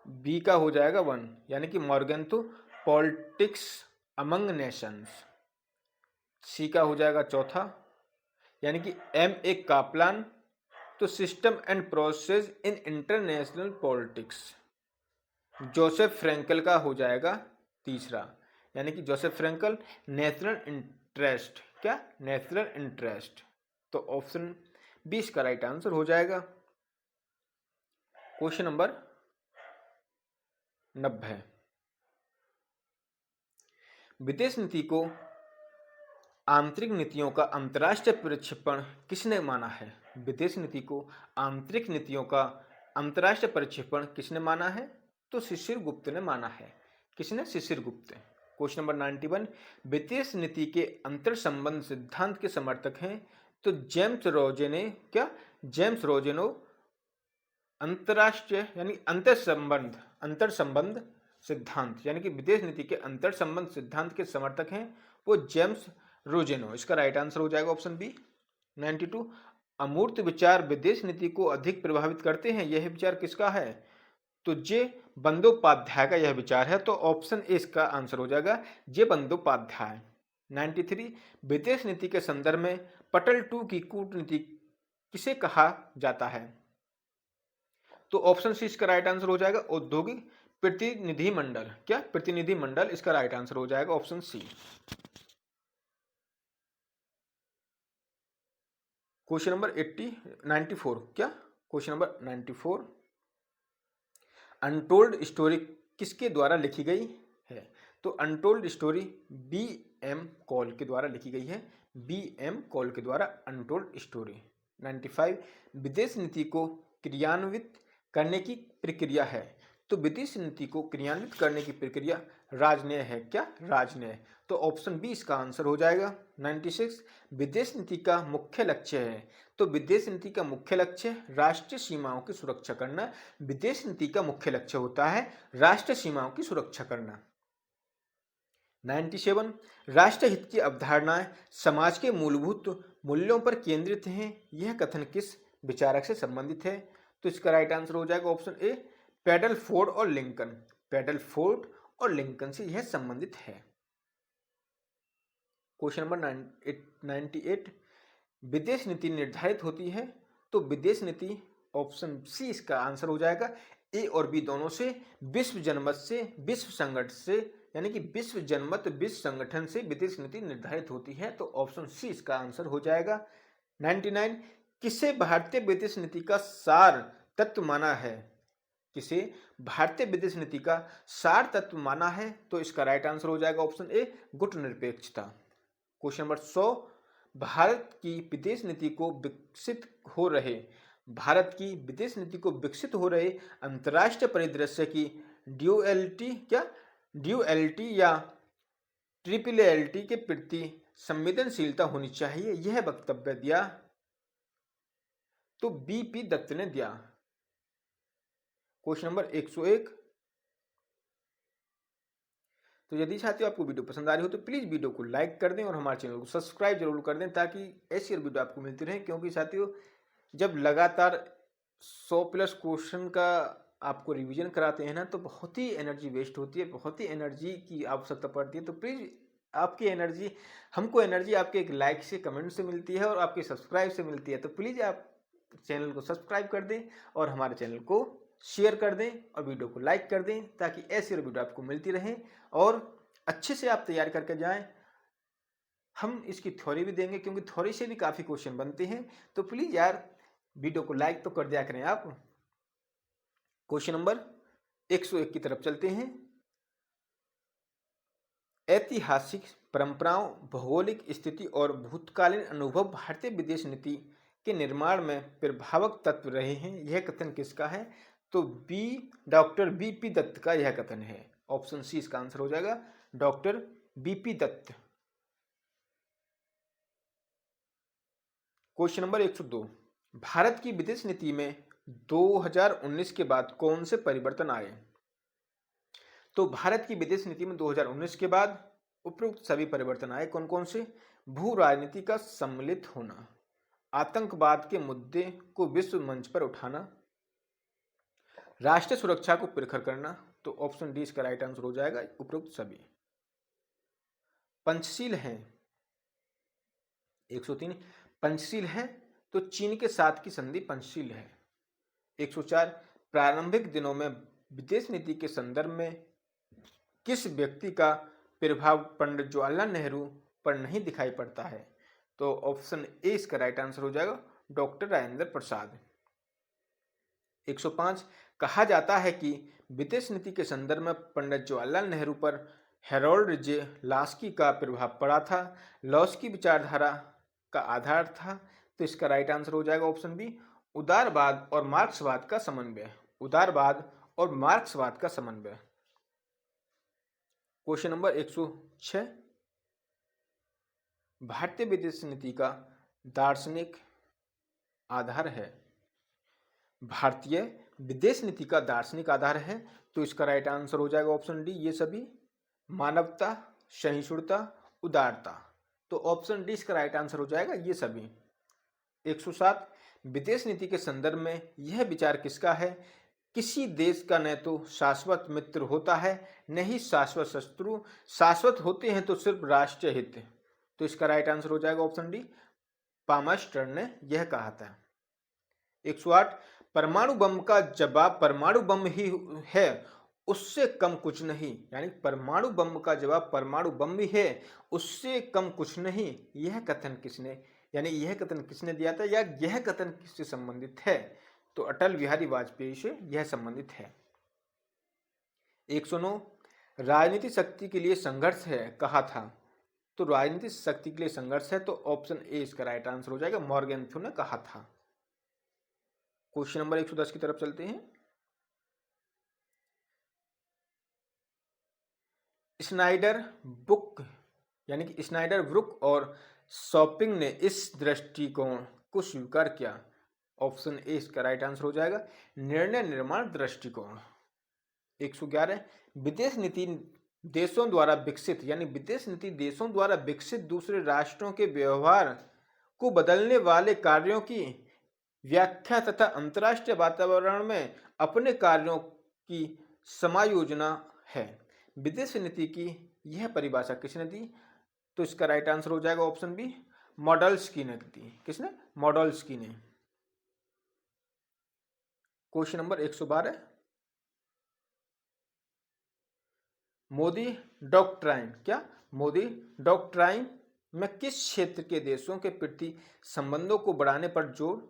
B का हो जाएगा 1, यानी कि Morgenthau, politics among nations. C का हो जाएगा चौथा, यानी कि एम ए कापलान, तो system and process in international politics. Joseph Frankel का हो जाएगा तीसरा, यानी कि जोसेफ फ्रैंकल, नेशनल इंटरेस्ट। क्या? नेशनल इंटरेस्ट, तो ऑप्शन 20 का राइट आंसर हो जाएगा। क्वेश्चन नंबर 90, विदेश नीति को आंतरिक नीतियों का अंतर्राष्ट्रीय प्रक्षेपण किसने माना है? विदेश नीति को आंतरिक नीतियों का अंतर्राष्ट्रीय प्रक्षेपण किसने माना है? तो शिशिर गुप्त ने माना है। किसने? शिशिर गुप्त। क्वेश्चन नंबर 91, विदेश नीति के अंतर संबंध सिद्धांत के समर्थक हैं, तो जेम्स रोजेने। क्या? जेम्स रोजेनो अंतरराष्ट्रीय यानी अंतर संबंध सिद्धांत, यानी कि विदेश नीति के अंतर संबंध सिद्धांत के समर्थक हैं वो जेम्स रोजेनो। इसका राइट आंसर हो जाएगा ऑप्शन बी। 92, अमूर्त विचार विदेश नीति को अधिक प्रभावित करते हैं, यह विचार किसका है? तो जे बंदोपाध्याय का यह विचार है, तो ऑप्शन ए इसका आंसर हो जाएगा, जे बंदोपाध्याय। 93, विदेश नीति के संदर्भ में पटल 2 की कूटनीति किसे कहा जाता है? तो ऑप्शन सी इसका राइट आंसर हो जाएगा, औद्योगिक प्रतिनिधि मंडल। क्या? प्रतिनिधि मंडल, इसका राइट आंसर हो जाएगा ऑप्शन सी। Question number 94। क्या? क्वेश्चन नंबर 94, अनटोल्ड स्टोरी किसके द्वारा लिखी गई है? तो अनटोल्ड स्टोरी B.M. कॉल के द्वारा लिखी गई है, B.M. कॉल के द्वारा अनटोल्ड स्टोरी। 95, विदेश नीति को क्रियान्वित करने की प्रक्रिया है, तो विदेश नीति को क्रियान्वित करने की प्रक्रिया राजनय है। क्या? राजनय, तो ऑप्शन बी इसका आंसर हो जाएगा। 96, विदेश नीति का मुख्य लक्ष्य है, तो विदेश नीति का मुख्य लक्ष्य राष्ट्रीय सीमाओं की सुरक्षा करना। विदेश नीति का मुख्य लक्ष्य होता है राष्ट्रीय सीमाओं की सुरक्षा करना। 97 राष्ट्रहित की अवधारणाएं समाज के मूलभूत मूल्यों पर केंद्रित हैं। यह कथन किस विचारक से संबंधित है? तो इसका राइट आंसर हो जाएगा ऑप्शन ए, पेडल फोर्ड और लिंकन। पेडल फोर्ड और लिंकन से यह संबंधित है। क्वेश्चन नंबर 98 विदेश नीति निर्धारित होती है। तो विदेश नीति ऑप्शन सी इसका आंसर हो जाएगा। ए और बी दोनों से, विश्व जनमत से, विश्व संगठन से, यानी कि विश्व जनमत विश्व संगठन से विदेश नीति निर्धारित होती है। तो ऑप्शन सी इसका आंसर हो जाएगा। 99 किसे भारतीय विदेश नीति का सार तत्व माना है? किसे भारतीय विदेश नीति का सार तत्व माना है? तो इसका राइट आंसर हो जाएगा ऑप्शन ए, गुटनिरपेक्षता। क्वेश्चन नंबर 100 भारत की विदेश नीति को विकसित हो रहे भारत की विदेश नीति को विकसित हो रहे अंतर्राष्ट्रीय परिदृश्य की ड्यूएलिटी या ट्रिपलैरिटी के प्रति संवेदनशीलता होनी चाहिए, यह वक्तव्य दिया तो बीपी दत्त ने दिया। क्वेश्चन नंबर 101 तो यदि साथियों आपको वीडियो पसंद आ रही हो तो प्लीज वीडियो को लाइक कर दें और हमारे चैनल को सब्सक्राइब जरूर कर दें, ताकि ऐसी और वीडियो आपको मिलती रहे। क्योंकि साथियों जब लगातार 100+ क्वेश्चन का आपको रिवीजन कराते हैं ना, तो बहुत ही एनर्जी वेस्ट होती है, बहुत ही एनर्जी की आवश्यकता पड़ती है। तो प्लीज आपकी एनर्जी, हमको एनर्जी आपके एक लाइक से, कमेंट से मिलती है और आपके सब्सक्राइब से मिलती है। तो प्लीज आप चैनल को सब्सक्राइब कर दें और हमारे चैनल को शेयर कर दें और वीडियो को लाइक कर दें, ताकि ऐसी और वीडियो आपको मिलती रहे और अच्छे से आप तैयार करके जाएं। हम इसकी थ्योरी भी देंगे, क्योंकि थ्योरी से भी काफ़ी क्वेश्चन बनते हैं। तो प्लीज़ यार वीडियो को लाइक तो कर दिया करें आप। क्वेश्चन नंबर 101 की तरफ चलते हैं। ऐतिहासिक परंपराओं, भौगोलिक स्थिति और भूतकालीन अनुभव भारतीय विदेश नीति के निर्माण में प्रभावक तत्व रहे हैं, यह कथन किसका है? तो डॉक्टर बीपी दत्त का यह कथन है। ऑप्शन सी इसका आंसर हो जाएगा, doctor BP Dutt. Question number 102 Bharat की विदेश नीति में 2019 के बाद कौन से परिवर्तन आए? तो भारत की विदेश नीति में 2019 के बाद उपरोक्त सभी परिवर्तन आए। कौन कौन से? भू राजनीति का सम्मिलित होना, आतंकवाद के मुद्दे को विश्व मंच पर उठाना, राष्ट्रीय सुरक्षा को प्रखर करना। तो ऑप्शन डी इसका राइट आंसर हो जाएगा, उपरोक्त सभी। पंचशील है 103 पंचशील है तो चीन के साथ की संधि पंचशील है। 104 प्रारंभिक दिनों में विदेश नीति के संदर्भ में किस व्यक्ति का प्रभाव पंडित जवाहरलाल नेहरू पर नहीं दिखाई पड़ता है? तो ऑप्शन ए इसका राइट आंसर हो जाएगा, डॉक्टर राजेंद्र प्रसाद। 105 कहा जाता है कि विदेश नीति के संदर्भ में पंडित जवाहरलाल नेहरू पर हैरोल्ड जे लास्की का प्रभाव पड़ा था, लास्की विचारधारा का आधार था। तो इसका राइट आंसर हो जाएगा ऑप्शन बी, उदारवाद और मार्क्सवाद का समन्वय। उदारवाद और मार्क्सवाद का समन्वय। क्वेश्चन नंबर 106 भारतीय विदेश नीति का दार्शनिक आधार है। भारतीय विदेश नीति का दार्शनिक आधार है, तो इसका राइट आंसर हो जाएगा ऑप्शन डी, ये सभी। मानवता, सहिष्णुता, उदारता। तो ऑप्शन डी इसका राइट आंसर हो जाएगा, ये सभी। 107 विदेश नीति के संदर्भ में यह विचार किसका है? किसी देश का न तो शाश्वत मित्र होता है न ही शाश्वत शत्रु, शाश्वत होते हैं तो सिर्फ राष्ट्रीय हित। तो इसका राइट आंसर हो जाएगा ऑप्शन डी, पामस्टर ने यह कहा था। 108 परमाणु बम का जवाब परमाणु बम ही है, उससे कम कुछ नहीं। यानी परमाणु बम का जवाब परमाणु बम ही है, उससे कम कुछ नहीं। यह कथन किसने दिया था, या यह कथन किससे संबंधित है? तो अटल बिहारी वाजपेयी से यह संबंधित है। 109 राजनीतिक शक्ति के लिए संघर्ष है कहा था। तो राजनीतिक शक्ति के लिए संघर्ष है, तो ऑप्शन ए इसका राइट आंसर हो जाएगा, मॉर्गेंथ्यू ने कहा था। क्वेश्चन नंबर 110 की तरफ चलते हैं। स्नाइडर बुक यानी कि स्नाइडर ब्रुक और शॉपिंग ने इस दृष्टिकोण को स्वीकार किया। ऑप्शन ए इसका राइट आंसर हो जाएगा, निर्णय निर्माण दृष्टिकोण। 111 विदेश नीति देशों द्वारा विकसित, यानी विदेश नीति देशों द्वारा विकसित दूसरे राष्ट्रों के व्यवहार को बदलने वाले कार्यों की व्याख्या तथा अंतर्राष्ट्रीय वातावरण में अपने कार्यों की समायोजना है। विदेश नीति की यह परिभाषा किसने दी? तो इसका राइट आंसर हो जाएगा ऑप्शन बी, मॉडल्स्की ने दी। किसने? मॉडल्स्की ने। क्वेश्चन नंबर 112, मोदी डॉक्ट्राइन, क्या मोदी डॉक्ट्राइन में किस क्षेत्र के देशों के प्रति संबंधों को बढ़ाने पर जोर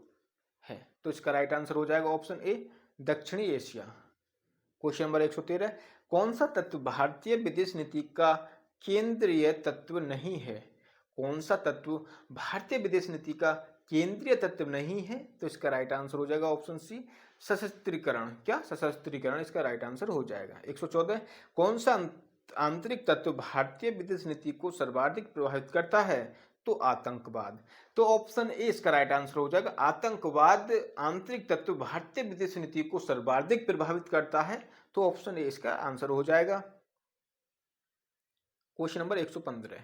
है? तो इसका राइट आंसर हो जाएगा ऑप्शन ए, दक्षिणी एशिया। क्वेश्चन नंबर 113, कौन सा तत्व भारतीय विदेश नीति का केंद्रीय तत्व नहीं है? कौन सा तत्व भारतीय विदेश नीति का केंद्रीय तत्व नहीं है? तो इसका राइट आंसर हो जाएगा ऑप्शन सी, सशस्त्रीकरण। क्या? सशस्त्रीकरण इसका राइट आंसर हो जाएगा। 114, कौन सा आंतरिक तत्व भारतीय विदेश नीति को सर्वाधिक प्रभावित करता है? तो आतंकवाद। तो ऑप्शन ए इसका राइट आंसर हो जाएगा, आतंकवाद आंतरिक तत्व भारतीय विदेश नीति को सर्वाधिक प्रभावित करता है। तो ऑप्शन ए इसका आंसर हो जाएगा। क्वेश्चन नंबर 115,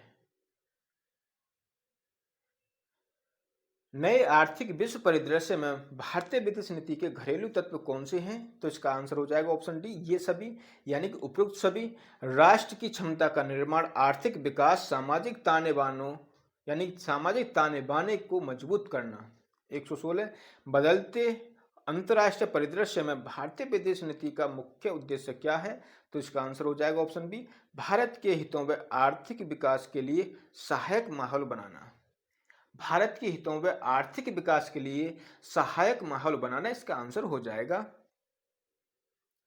नए आर्थिक विश्व परिदृश्य में भारतीय विदेश नीति के घरेलू तत्व कौन से हैं? तो इसका आंसर हो जाएगा ऑप्शन डी, ये सभी, यानी कि उपयुक्त सभी। राष्ट्र की क्षमता का निर्माण, आर्थिक विकास, सामाजिक ताने बानों यानी सामाजिक ताने बाने को मजबूत करना। 116, बदलते अंतर्राष्ट्रीय परिदृश्य में भारतीय विदेश नीति का मुख्य उद्देश्य क्या है? तो इसका आंसर हो जाएगा ऑप्शन बी, भारत के हितों व आर्थिक विकास के लिए सहायक माहौल बनाना। भारत के हितों व आर्थिक विकास के लिए सहायक माहौल बनाना इसका आंसर हो जाएगा।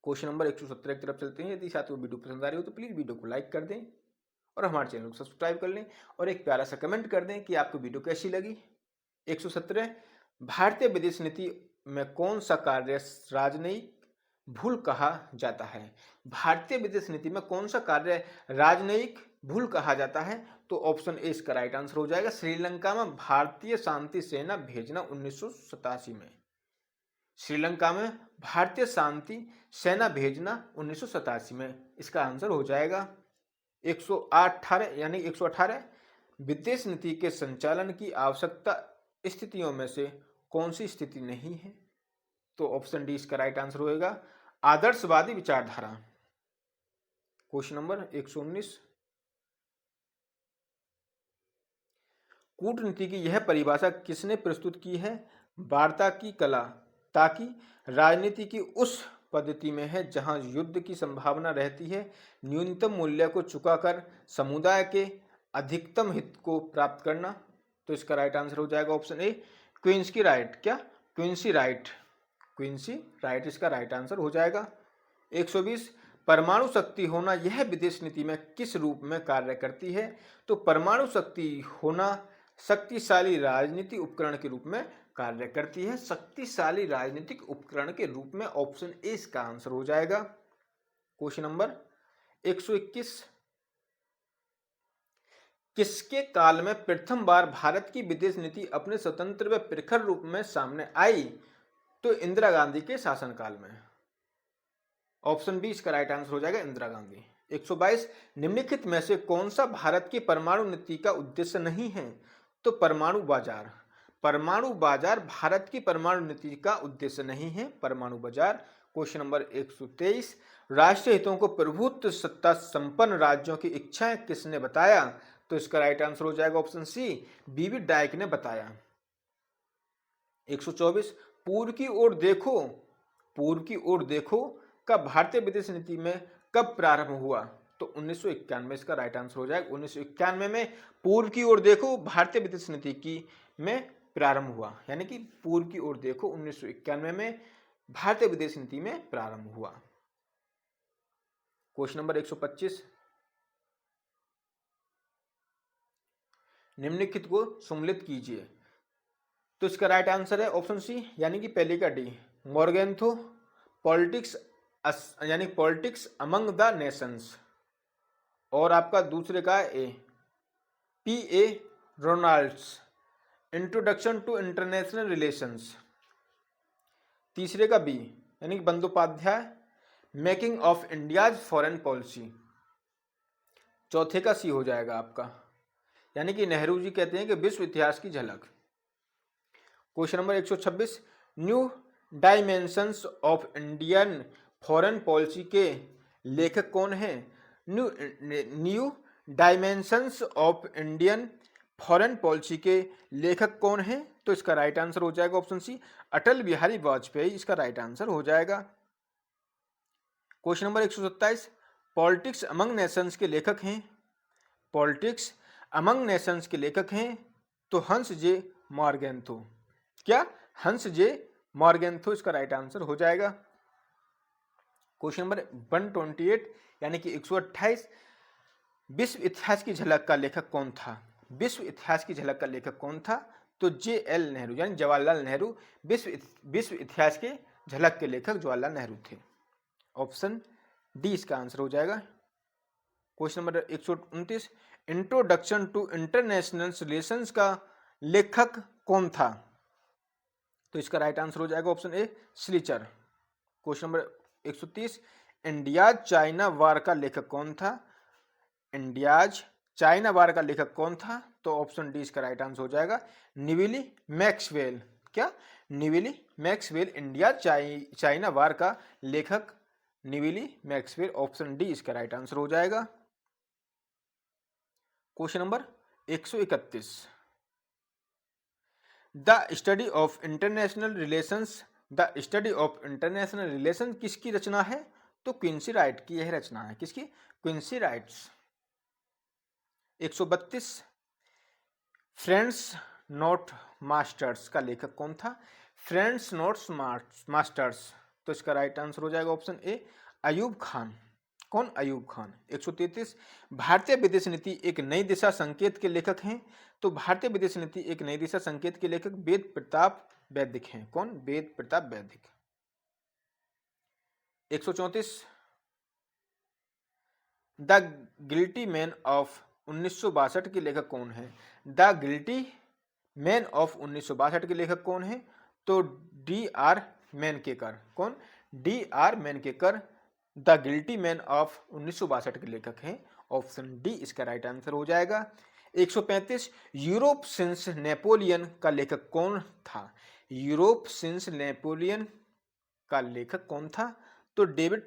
क्वेश्चन नंबर 117 की तरफ चलते हैं। यदि साथियों वीडियो पसंद आ रही हो तो प्लीज वीडियो को लाइक कर दें और हमारे चैनल को सब्सक्राइब कर लें और एक प्यारा सा कमेंट कर दें कि आपको वीडियो कैसी लगी। 117, भारतीय विदेश नीति में कौन सा कार्य राजनयिक भूल कहा जाता है? भारतीय विदेश नीति में कौन सा कार्य राजनयिक भूल कहा जाता है? तो ऑप्शन ए इसका राइट आंसर हो जाएगा, श्रीलंका में भारतीय शांति सेना भेजना 1987 में। श्रीलंका में भारतीय शांति सेना भेजना 1987 में इसका आंसर हो जाएगा। 118 यानी 118, विदेश नीति के संचालन की आवश्यकता स्थितियों में से कौन सी स्थिति नहीं है? तो ऑप्शन डी इसका राइट आंसर होगा, आदर्शवादी विचारधारा। क्वेश्चन नंबर 119, कूटनीति की यह परिभाषा किसने प्रस्तुत की है? वार्ता की कला, ताकि राजनीति की उस पद्धति में है जहां युद्ध की संभावना रहती है, न्यूनतम मूल्य को चुकाकर समुदाय के अधिकतम हित को प्राप्त करना। तो इसका राइट आंसर हो जाएगा ऑप्शन ए, क्वींसी राइट। क्या? क्वींसी राइट। क्वींसी राइट इसका राइट आंसर हो जाएगा। 120, परमाणु शक्ति होना यह विदेश नीति में किस रूप में कार्य करती है? तो परमाणु शक्ति होना शक्तिशाली राजनीतिक उपकरण के रूप में कार्य करती है, शक्तिशाली राजनीतिक उपकरण के रूप में। ऑप्शन ए इसका आंसर हो जाएगा। क्वेश्चन नंबर 121, किसके काल में प्रथम बार भारत की विदेश नीति अपने स्वतंत्र व प्रखर रूप में सामने आई? तो इंदिरा गांधी के शासनकाल में। ऑप्शन बी इसका राइट आंसर हो जाएगा, इंदिरा गांधी। 122, निम्नलिखित में से कौन सा भारत की परमाणु नीति का उद्देश्य नहीं है? तो परमाणु बाजार। परमाणु बाजार भारत की परमाणु नीति का उद्देश्य नहीं है, परमाणु बाजार। क्वेश्चन नंबर 123, राष्ट्रीय हितों को प्रभुत्व सत्ता संपन्न राज्यों की इच्छाएं किसने बताया? तो इसका राइट आंसर हो जाएगा ऑप्शन सी, बीबी डायक ने बताया। 124, पूर्व की ओर देखो, पूर्व की ओर देखो का भारतीय विदेश नीति में कब प्रारंभ हुआ? तो 1991 इसका राइट आंसर हो जाएगा। 1991 में पूर्व की ओर देखो भारतीय विदेश नीति की में प्रारंभ हुआ, यानी कि पूर्व की ओर देखो 1991 में भारतीय विदेश नीति में प्रारंभ हुआ। क्वेश्चन नंबर 125, निम्नलिखित को सम्मिलित कीजिए। तो इसका राइट आंसर है ऑप्शन सी, यानी कि पहले का डी, मोरगेंथो पॉलिटिक्स यानी पॉलिटिक्स अमंग द नेशंस, और आपका दूसरे का A, P.A. Ronalds introduction to international relations. तीसरे का बी, यानी कि Bandopadhyay making of India's foreign policy. चौथे का सी हो जाएगा आपका, यानी कि नेहरू जी कहते हैं कि विश्व इतिहास की झलक। Question number 126, new dimensions of Indian foreign policy के लेखक कौन हैं? New dimensions of Indian foreign policy के लेखक कौन हैं? तो इसका राइट आंसर हो जाएगा ऑप्शन सी, अटल बिहारी वाजपेयी इसका राइट आंसर हो जाएगा। Question number 127, politics among Nations के लेखक हैं? पॉलिटिक्स अमंग नेशंस के लेखक हैं तो हंस जे मॉर्गेंथो। क्या? हंस जे मॉर्गेंथो इसका राइट आंसर हो जाएगा। क्वेश्चन नंबर 128 यानी कि 128, विश्व इतिहास की झलक का लेखक कौन था? विश्व इतिहास की झलक का लेखक कौन था? तो JL नेहरू यानी जवाहरलाल नेहरू विश्व इतिहास के झलक के लेखक जवाहरलाल नेहरू थे। ऑप्शन डी इसका आंसर हो जाएगा। Question number 129, introduction to international relations का लेखक कौन था? तो इसका राइट आंसर हो जाएगा ऑप्शन ए, स्लीचर। Question number 130, India China war का लेखक कौन था? इंडियाज चाइना वार का लेखक कौन था? तो ऑप्शन डी इसका राइट आंसर हो जाएगा, निविली मैक्सवेल। क्या? निविली मैक्सवेल इंडिया चाइना वार का लेखक निविली मैक्सवेल। ऑप्शन डी इसका राइट आंसर हो जाएगा। Question number 131, the study of international relations, the study of international relation किसकी रचना है? तो क्विंसी राइट की यह रचना है। किसकी? Quincy Wright's. 132, friends not masters का लेखक कौन था? Friends notes masters. तो इसका राइट आंसर हो जाएगा ऑप्शन ए, अयूब खान। कौन? अयूब खान। 133, भारतीय विदेश नीति एक नई दिशा संकेत के लेखक हैं? तो भारतीय विदेश नीति एक नई दिशा संकेत के लेखक वेद प्रताप वैदिक हैं। कौन? वेद प्रताप वैदिक। 134, द गिल्टी मैन ऑफ 1962 के लेखक कौन है? द गिल्टी मैन ऑफ 1962 के लेखक कौन है? तो DR मैनकेकर। कौन? DR Mankekar the guilty man of 1962 के लेखक हैं। ऑप्शन डी इसका राइट आंसर हो जाएगा। 135, यूरोप सिंस नेपोलियन का लेखक कौन था? यूरोप सिंस नेपोलियन का लेखक कौन था? तो डेविड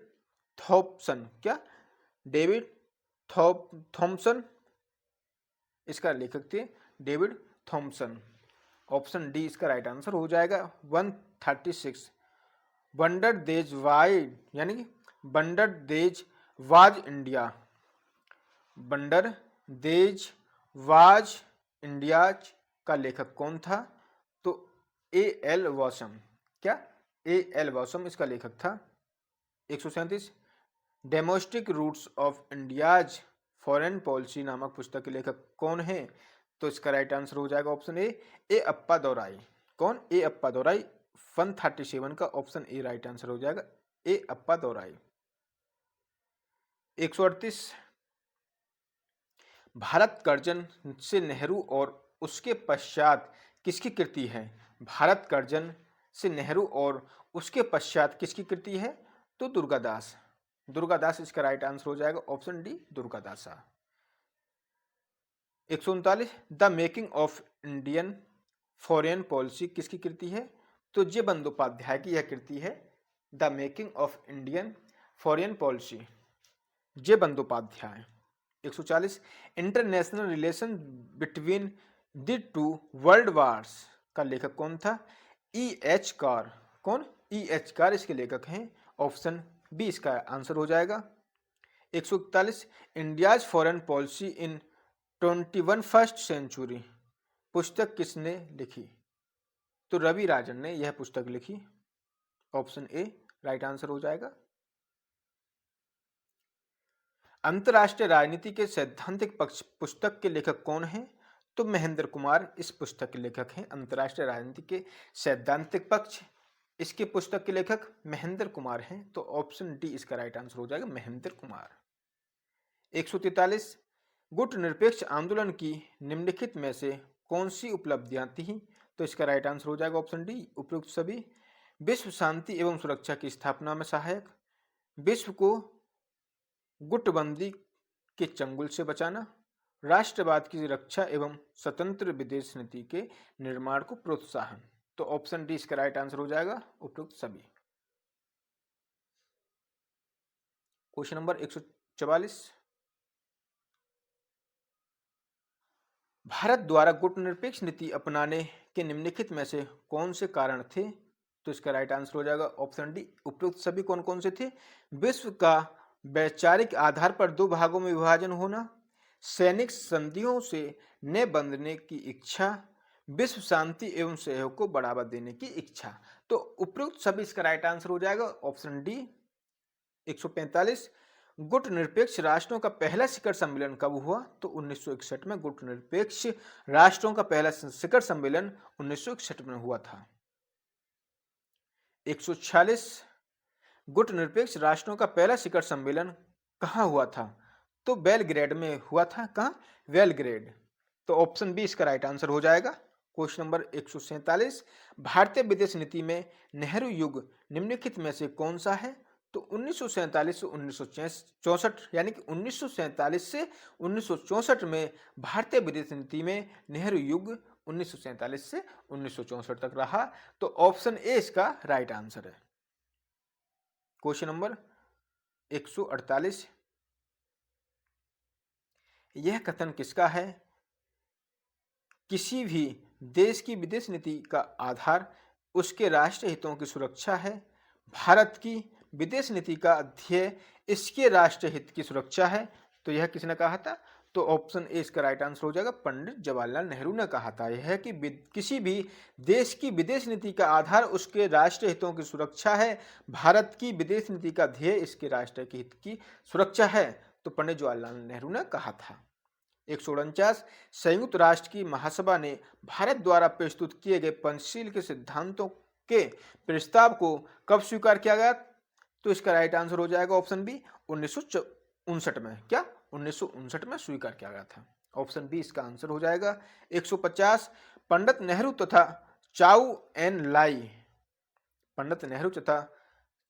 थॉम्पसन। क्या? डेविड थॉम्पसन इसका लेखक थे, डेविड थॉम्पसन। ऑप्शन डी इसका राइट आंसर हो जाएगा। 136, वंडर देज वाइड यानी कि वंडर देज वाज इंडिया, वंडर देज वाज इंडियाज का लेखक कौन था? तो AL वॉसम। क्या? AL वॉसम इसका लेखक था। 137, domestic roots of India's foreign policy नामक पुस्तक के लेखक कौन है? तो इसका राइट आंसर हो जाएगा ऑप्शन ए अप्पा दौराई। कौन? ए अप्पा दौराई। 137 का ऑप्शन ए राइट आंसर हो जाएगा, ए अप्पा दौराई। 138, भारत कर्जन से नेहरू और उसके पश्चात किसकी कृति है? भारत कर्जन से नेहरू और उसके पश्चात किसकी कृति है? तो दुर्गादास। दुर्गादास इसका राइट आंसर हो जाएगा, ऑप्शन डी दुर्गादासा। 139, the making of Indian foreign policy किसकी कृति है? तो जे बंदोपाध्याय की यह कृति है, the making of Indian foreign policy, J Bandopadhyay. 140, international relation between the two world wars का लेखक कौन था? EH Carr. कौन? EH कार इसके लेखक हैं। ऑप्शन बी इसका आंसर हो जाएगा। 141, India's foreign policy in 21st century पुस्तक किसने लिखी? तो रवि राजन ने यह पुस्तक लिखी। ऑप्शन ए राइट आंसर हो जाएगा। अंतरराष्ट्रीय राजनीति के सैद्धांतिक पक्ष पुस्तक के लेखक कौन हैं? तो महेंद्र कुमार इस पुस्तक के लेखक हैं। अंतरराष्ट्रीय राजनीति के सैद्धांतिक पक्ष, इसके पुस्तक के लेखक महेंद्र कुमार हैं। तो ऑप्शन डी इसका राइट आंसर हो जाएगा, महेंद्र कुमार। 143, गुट निरपेक्ष आंदोलन की निम्नलिखित में से कौन सी उपलब्धियां थी? तो इसका राइट आंसर हो जाएगा ऑप्शन डी उपयुक्त सभी। विश्व शांति एवं सुरक्षा की स्थापना में सहायक, विश्व को गुटबंदी के चंगुल से बचाना, राष्ट्रवाद की रक्षा एवं स्वतंत्र विदेश नीति के निर्माण को प्रोत्साहन। तो ऑप्शन डी इसका राइट आंसर हो जाएगा उपरोक्त सभी। क्वेश्चन नंबर 144, भारत द्वारा गुटनिरपेक्ष नीति अपनाने के निम्नलिखित में से कौन से कारण थे? तो इसका राइट आंसर हो जाएगा ऑप्शन डी उपरोक्त सभी। कौन कौन से थे? विश्व का वैचारिक आधार पर दो भागों में विभाजन होना, सैनिक संधियों से न बंधने की इच्छा, विश्व शांति एवं सहयोग को बढ़ावा देने की इच्छा। तो उपरोक्त सभी इसका राइट आंसर हो जाएगा ऑप्शन डी। 145, गुटनिरपेक्ष राष्ट्रों का पहला शिखर सम्मेलन कब हुआ? तो 1961 में गुटनिरपेक्ष राष्ट्रों का पहला शिखर सम्मेलन 1961 में हुआ था। 146, गुटनिरपेक्ष राष्ट्रों का पहला शिखर सम्मेलन कहाँ हुआ था? तो बेलग्रेड में हुआ था। कहाँ? बेलग्रेड। तो ऑप्शन बी इसका राइट आंसर हो जाएगा। क्वेश्चन नंबर 147, भारतीय विदेश नीति में नेहरू युग निम्नलिखित में से कौन सा है? तो 1947 से 1964 यानी कि 1947 से 1964 में भारतीय विदेश नीति में नेहरू युग 1947 से 1964 तक रहा। तो ऑप्शन ए इसका राइट आंसर है। क्वेश्चन नंबर 148, यह कथन किसका है? किसी भी देश की विदेश नीति का आधार उसके राष्ट्रीय हितों की सुरक्षा है। भारत की विदेश नीति का ध्येय इसके राष्ट्रीय हित की सुरक्षा है। तो यह किसने कहा था? तो ऑप्शन ए इसका राइट आंसर हो जाएगा पंडित जवाहरलाल नेहरू ने कहा था। यह है कि किसी भी देश की विदेश नीति का आधार उसके राष्ट्रीय हितों की सुरक्षा है। भारत की विदेश नीति का ध्येय इसके राष्ट्रीय हित की सुरक्षा है। तो पंडित जवाहरलाल नेहरू ने कहा था। 149, संयुक्त राष्ट्र की महासभा ने भारत द्वारा प्रस्तुत किए गए पंचशील के सिद्धांतों के प्रस्ताव को कब स्वीकार किया गया? तो इसका राइट आंसर हो जाएगा ऑप्शन बी 1959 में। क्या? 1959 में स्वीकार किया गया था। ऑप्शन बी इसका आंसर हो जाएगा। 150, पंडित नेहरू तथा चाउ एन लाई, पंडित नेहरू तथा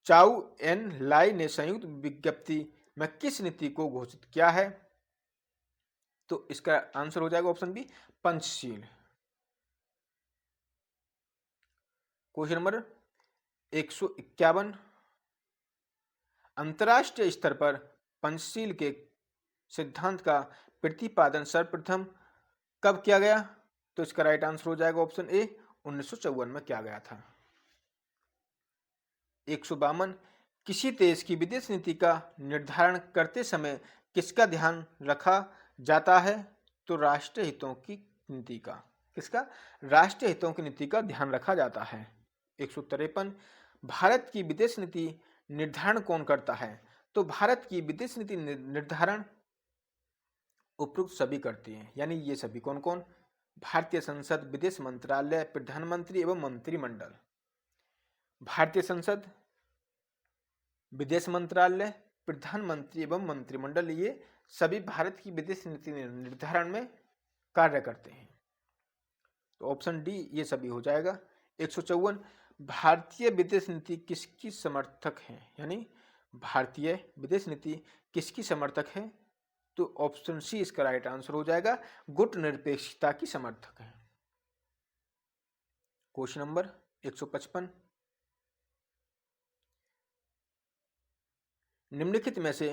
चाउ एन लाई ने संयुक्त विज्ञप्ति में किस नीति को घोषित किया है? तो इसका आंसर हो जाएगा option B Panchsheel. Question number 151, अंतरराष्ट्रीय स्तर पर पंचशील के सिद्धांत का प्रतिपादन सर्वप्रथम कब किया गया? तो इसका राइट आंसर हो जाएगा ऑप्शन ए 1954 में किया गया था। 152, किसी देश की विदेश नीति का निर्धारण करते समय किसका ध्यान रखा जाता है? तो राष्ट्रीय हितों की नीति का। किसका? राष्ट्रीय हितों की नीति का ध्यान रखा जाता है। 153, भारत की विदेश नीति निर्धारण कौन करता है? तो भारत की विदेश नीति निर्धारण उपरोक्त सभी करती हैं। यानी ये सभी कौन कौन? भारतीय संसद, विदेश मंत्रालय, प्रधानमंत्री एवं मंत्रिमंडल। भारतीय संसद, विदेश मंत्रालय, प्रधानमंत्री एवं मंत्रिमंडल, ये सभी भारत की विदेश नीति निर्धारण में कार्य करते हैं। तो ऑप्शन डी ये सभी हो जाएगा। 154, भारतीय विदेश नीति किसकी समर्थक है? यानी भारतीय विदेश नीति किसकी समर्थक है? तो ऑप्शन सी इसका राइट आंसर हो जाएगा, गुटनिरपेक्षता की समर्थक है। क्वेश्चन नंबर 155, निम्नलिखित में से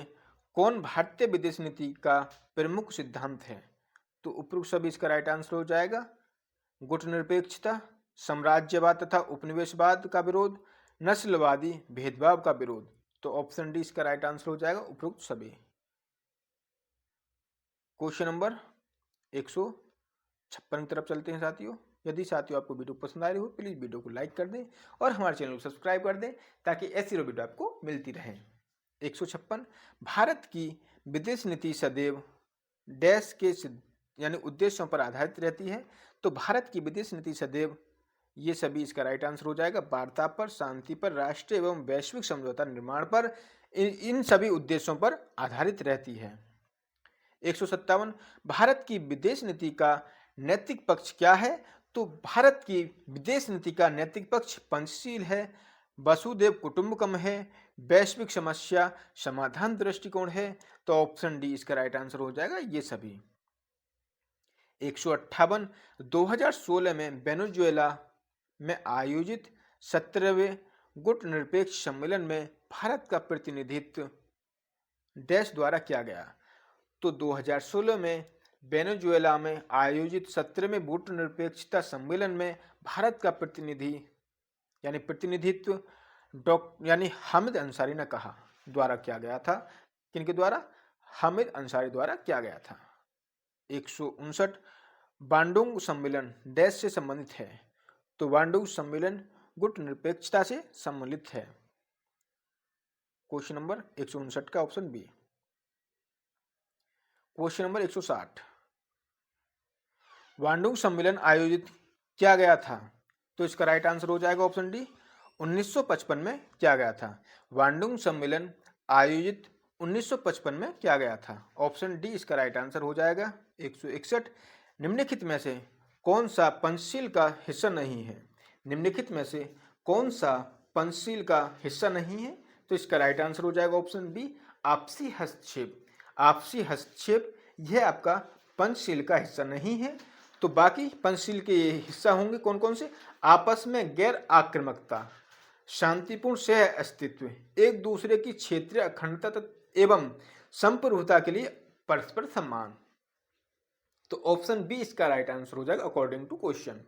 कौन भारतीय विदेश नीति का प्रमुख सिद्धांत है? तो उपरोक्त सभी इसका राइट आंसर हो जाएगा, गुटनिरपेक्षता, साम्राज्यवाद तथा उपनिवेशवाद का विरोध, नस्लवादी भेदभाव का विरोध। तो ऑप्शन डी इसका राइट आंसर हो जाएगा उपरोक्त सभी। क्वेश्चन नंबर 156 की तरफ चलते हैं साथियों। यदि साथियों आपको वीडियो पसंद आ रही हो प्लीज वीडियो को लाइक कर दें और हमारे चैनल को सब्सक्राइब कर दें ताकि ऐसी वीडियो आपको मिलती रहे। 156, भारत की विदेश नीति सदैव डैश के यानी उद्देश्यों पर आधारित रहती है। तो भारत की विदेश नीति सदैव, ये सभी इसका राइट आंसर हो जाएगा, वार्ता पर, शांति पर, राष्ट्रीय एवं वैश्विक समझौता निर्माण पर, इन सभी उद्देश्यों पर आधारित रहती है। 157, भारत की विदेश नीति का नैतिक पक्ष क्या है? तो भारत की विदेश नीति का नैतिक पक्ष पंचशील है, वसुदेव कुटुंबकम है, वैश्विक समस्या समाधान दृष्टिकोण है, तो ऑप्शन डी इसका राइट आंसर हो जाएगा ये सभी। 158 2016 में वेनेजुएला में आयोजित 17वें गुटनिरपेक्ष सम्मेलन में भारत का प्रतिनिधित्व डैश द्वारा किया गया। तो 2016 में वेनेजुएला में आयोजित 17वें गुटनिरपेक्षता सम्मेलन में भारत का प्रतिनिधित्व यानी हामिद अंसारी ने कहा द्वारा किया गया था। किनके द्वारा? हामिद अंसारी द्वारा किया गया था। 159 बांडुंग सम्मेलन डैश से संबंधित है, तो बांडुंग सम्मेलन गुटनिरपेक्षता से सम्मिलित है। क्वेश्चन नंबर 159 का option B. Question number 160 Bandung सम्मेलन आयोजित किया गया था, तो इसका राइट आंसर हो जाएगा ऑप्शन डी 1955 में किया गया था। बांडुंग सम्मेलन आयोजित 1955 में किया गया था। ऑप्शन डी इसका राइट आंसर हो जाएगा। 161 निम्नलिखित में से कौन सा पंचशील का हिस्सा नहीं है? निम्नलिखित में से कौन सा पंचशील का हिस्सा नहीं है? तो इसका राइट आंसर हो जाएगा ऑप्शन बी आपसी हस्तक्षेप। आपसी हस्तक्षेप यह आपका पंचशील का हिस्सा नहीं है। तो बाकी पंचशील के ये हिस्सा होंगे कौन कौन से? आपस में गैर आक्रामकता, शांतिपूर्ण सह अस्तित्व, एक दूसरे की क्षेत्रीय अखंडता एवं संप्रभुता के लिए परस्पर सम्मान। तो ऑप्शन बी इसका राइट आंसर हो जाएगा अकॉर्डिंग टू क्वेश्चन।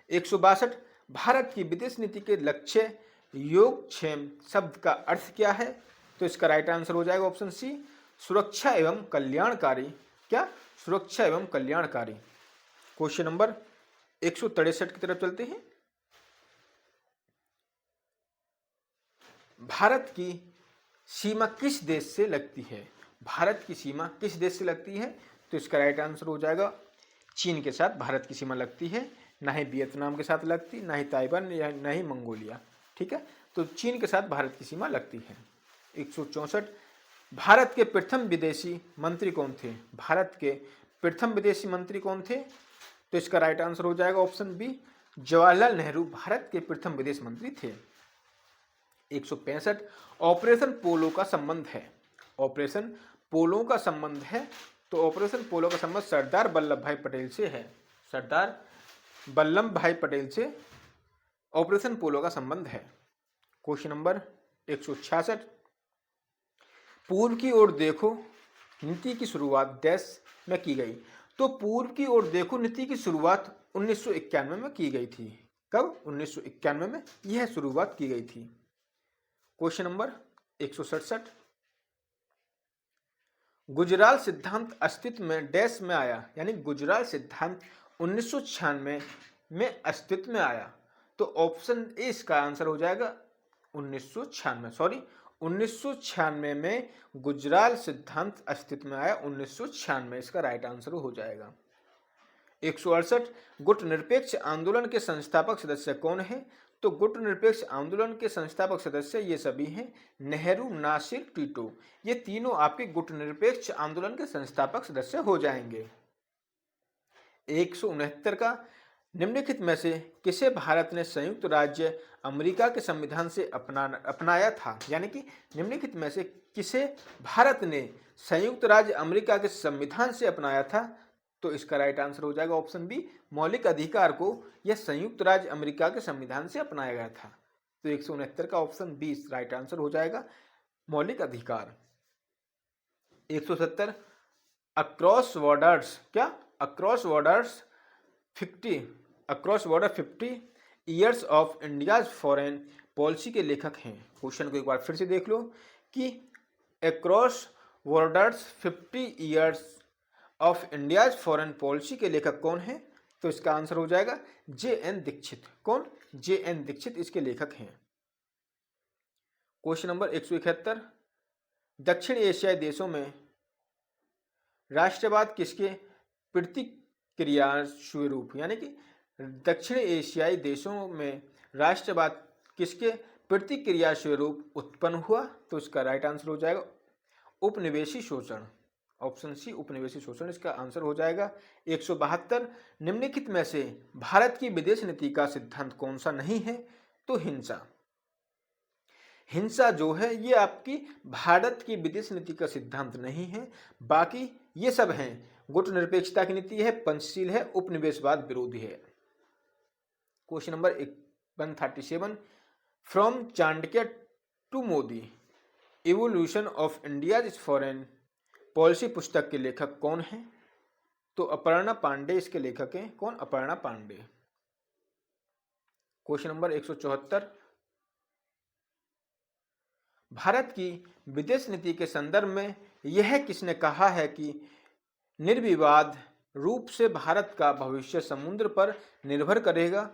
162 भारत की विदेश नीति के लक्ष्य योगक्षेम शब्द का अर्थ क्या है? तो इसका राइट आंसर हो जाएगा ऑप्शन सी सुरक्षा एवं कल्याणकारी। क्या? सुरक्षा एवं कल्याणकारी। क्वेश्चन नंबर 163 की तरफ चलते हैं। भारत की सीमा किस देश से लगती है? भारत की सीमा किस देश से लगती है? तो इसका राइट आंसर हो जाएगा चीन के साथ भारत की सीमा लगती है। ना ही वियतनाम के साथ लगती, ना ही ताइवान, या ना ही मंगोलिया। ठीक है, तो चीन के साथ भारत की सीमा लगती है। 164 भारत के प्रथम विदेशी मंत्री कौन थे? भारत के प्रथम विदेशी मंत्री कौन थे? तो इसका राइट आंसर हो जाएगा ऑप्शन बी जवाहरलाल नेहरू भारत के प्रथम विदेश मंत्री थे। 165 ऑपरेशन पोलो का संबंध है। ऑपरेशन पोलो का संबंध है, तो ऑपरेशन पोलो का संबंध सरदार वल्लभ भाई पटेल से है। सरदार वल्लभ भाई पटेल से ऑपरेशन पोलो का संबंध है। क्वेश्चन नंबर 166 पूर्व की ओर देखो नीति की शुरुआत डैश में की गई। तो पूर्व की ओर देखो नीति की शुरुआत 1991 में की गई थी। कब? 1991 में यह शुरुआत की गई थी। क्वेश्चन नंबर 167 गुजराल सिद्धांत अस्तित्व में डैश में आया, यानी गुजराल सिद्धांत 1996 में अस्तित्व में आया। तो ऑप्शन ए इसका आंसर हो जाएगा 1996 में गुजराल सिद्धांत अस्तित्व में आया। 1996 इसका राइट आंसर हो जाएगा। 168 गुटनिरपेक्ष आंदोलन के संस्थापक सदस्य कौन है? तो गुटनिरपेक्ष आंदोलन के संस्थापक सदस्य ये सभी हैं नेहरू, नासिर, टीटो। ये तीनों आपके गुटनिरपेक्ष आंदोलन के संस्थापक सदस्य हो जाएंगे। 169 का निम्नलिखित में से किसे भारत ने संयुक्त राज्य अमेरिका के संविधान से अपनाया था? यानी कि निम्नलिखित में से किसे भारत ने संयुक्त राज्य अमेरिका के संविधान से अपनाया था? तो इसका राइट आंसर हो जाएगा ऑप्शन बी मौलिक अधिकार को यह संयुक्त राज्य अमेरिका के संविधान से अपनाया गया था। तो 169 का ऑप्शन बी राइट आंसर हो जाएगा मौलिक अधिकार। 170 अक्रॉस बॉर्डर्स, क्या? Across border 50 years of India's foreign policy के लेखक हैं। क्वेश्चन को एक बार फिर से देख लो कि across borders 50 years of India's foreign policy के लेखक कौन है? तो इसका आंसर हो जाएगा जे.एन. दीक्षित। कौन? जे.एन. दीक्षित इसके लेखक हैं। क्वेश्चन नंबर 171 दक्षिण एशियाई देशों में राष्ट्रवाद किसके प्रतिक्रिया स्वरूप, यानी कि दक्षिण एशियाई देशों में राष्ट्रवाद किसके प्रतिक्रिया स्वरूप उत्पन्न हुआ? तो इसका राइट आंसर हो जाएगा उपनिवेशी शोषण। ऑप्शन सी उपनिवेशी शोषण इसका आंसर हो जाएगा। 172 निम्नलिखित में से भारत की विदेश नीति का सिद्धांत कौन सा नहीं है? तो हिंसा। हिंसा जो है ये आपकी भारत की विदेश नीति का सिद्धांत नहीं है, बाकी ये सब हैं। गुटनिरपेक्षता की नीति है, पंचशील है, उपनिवेशवाद विरोधी है। Question number 137, from Chanakya to Modi, evolution of India's foreign policy पुस्तक के लेखक कौन है? तो अपर्णा पांडे इसके लेखक हैं। कौन? अपर्णा पांडे। क्वेश्चन नंबर 174, भारत की विदेश नीति के संदर्भ में यह किसने कहा है कि निर्विवाद रूप से भारत का भविष्य समुद्र पर निर्भर करेगा?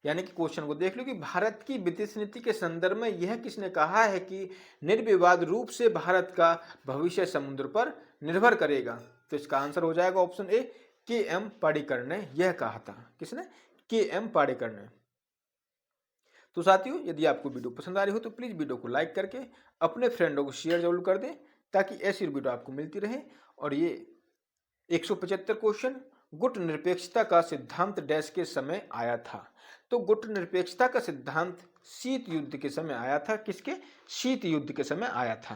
यानी कि क्वेश्चन को देख लो कि भारत की विदेश नीति के संदर्भ में यह किसने कहा है कि निर्विवाद रूप से भारत का भविष्य समुद्र पर निर्भर करेगा? तो इसका आंसर हो जाएगा ऑप्शन ए, के एम पाडेकर ने यह कहा था। किसने? के एम पाडेकर ने। तो साथियों, यदि आपको वीडियो पसंद आ रही हो तो प्लीज वीडियो को लाइक करके अपने फ्रेंडों को शेयर जरूर कर दें, ताकि ऐसी वीडियो आपको मिलती रहे। और ये 175 क्वेश्चन, गुट निरपेक्षता का सिद्धांत डैश के समय आया था। तो गुट निरपेक्षता का सिद्धांत शीत युद्ध के समय आया था। किसके? शीत युद्ध के समय आया था।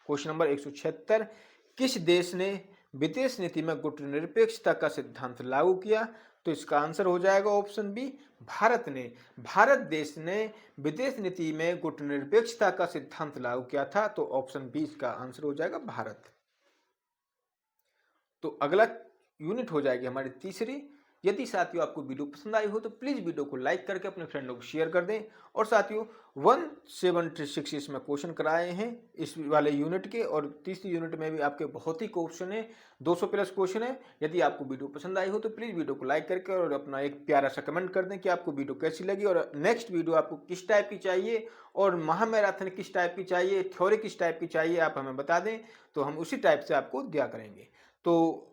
क्वेश्चन नंबर 176, किस देश ने विदेश नीति में गुट निरपेक्षता का सिद्धांत लागू किया? तो इसका आंसर हो जाएगा ऑप्शन बी, भारत ने। भारत देश ने विदेश नीति में गुट निरपेक्षता का सिद्धांत लागू किया था। तो ऑप्शन बी इसका आंसर हो जाएगा, भारत। तो अगला यूनिट हो जाएगी हमारी तीसरी। यदि साथियों आपको वीडियो पसंद आई हो तो प्लीज वीडियो को लाइक करके अपने फ्रेंडों को शेयर कर दें। और साथियों 176 इसमें क्वेश्चन कराए हैं इस वाले यूनिट के, और तीसरी यूनिट में भी आपके बहुत ही क्वेश्चन है, 200 प्लस क्वेश्चन है। यदि आपको वीडियो पसंद आई हो तो प्लीज वीडियो को लाइक करके और अपना एक प्यारा सा कमेंट कर दें कि आपको वीडियो कैसी लगी, और नेक्स्ट वीडियो आपको किस टाइप की चाहिए, और महामैराथन किस टाइप की चाहिए, थ्योरी किस टाइप की चाहिए, आप हमें बता दें तो हम उसी टाइप से आपको दिया करेंगे। तो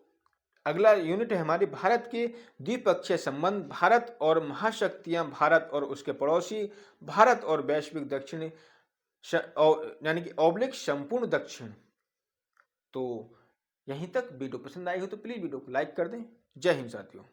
अगला यूनिट है हमारी भारत के द्विपक्षीय संबंध, भारत और महाशक्तियां, भारत और उसके पड़ोसी, भारत और वैश्विक दक्षिण यानी कि ऑब्लिक संपूर्ण दक्षिण। तो यहीं तक वीडियो पसंद आई हो तो प्लीज वीडियो को लाइक कर दें। जय हिंद साथियों।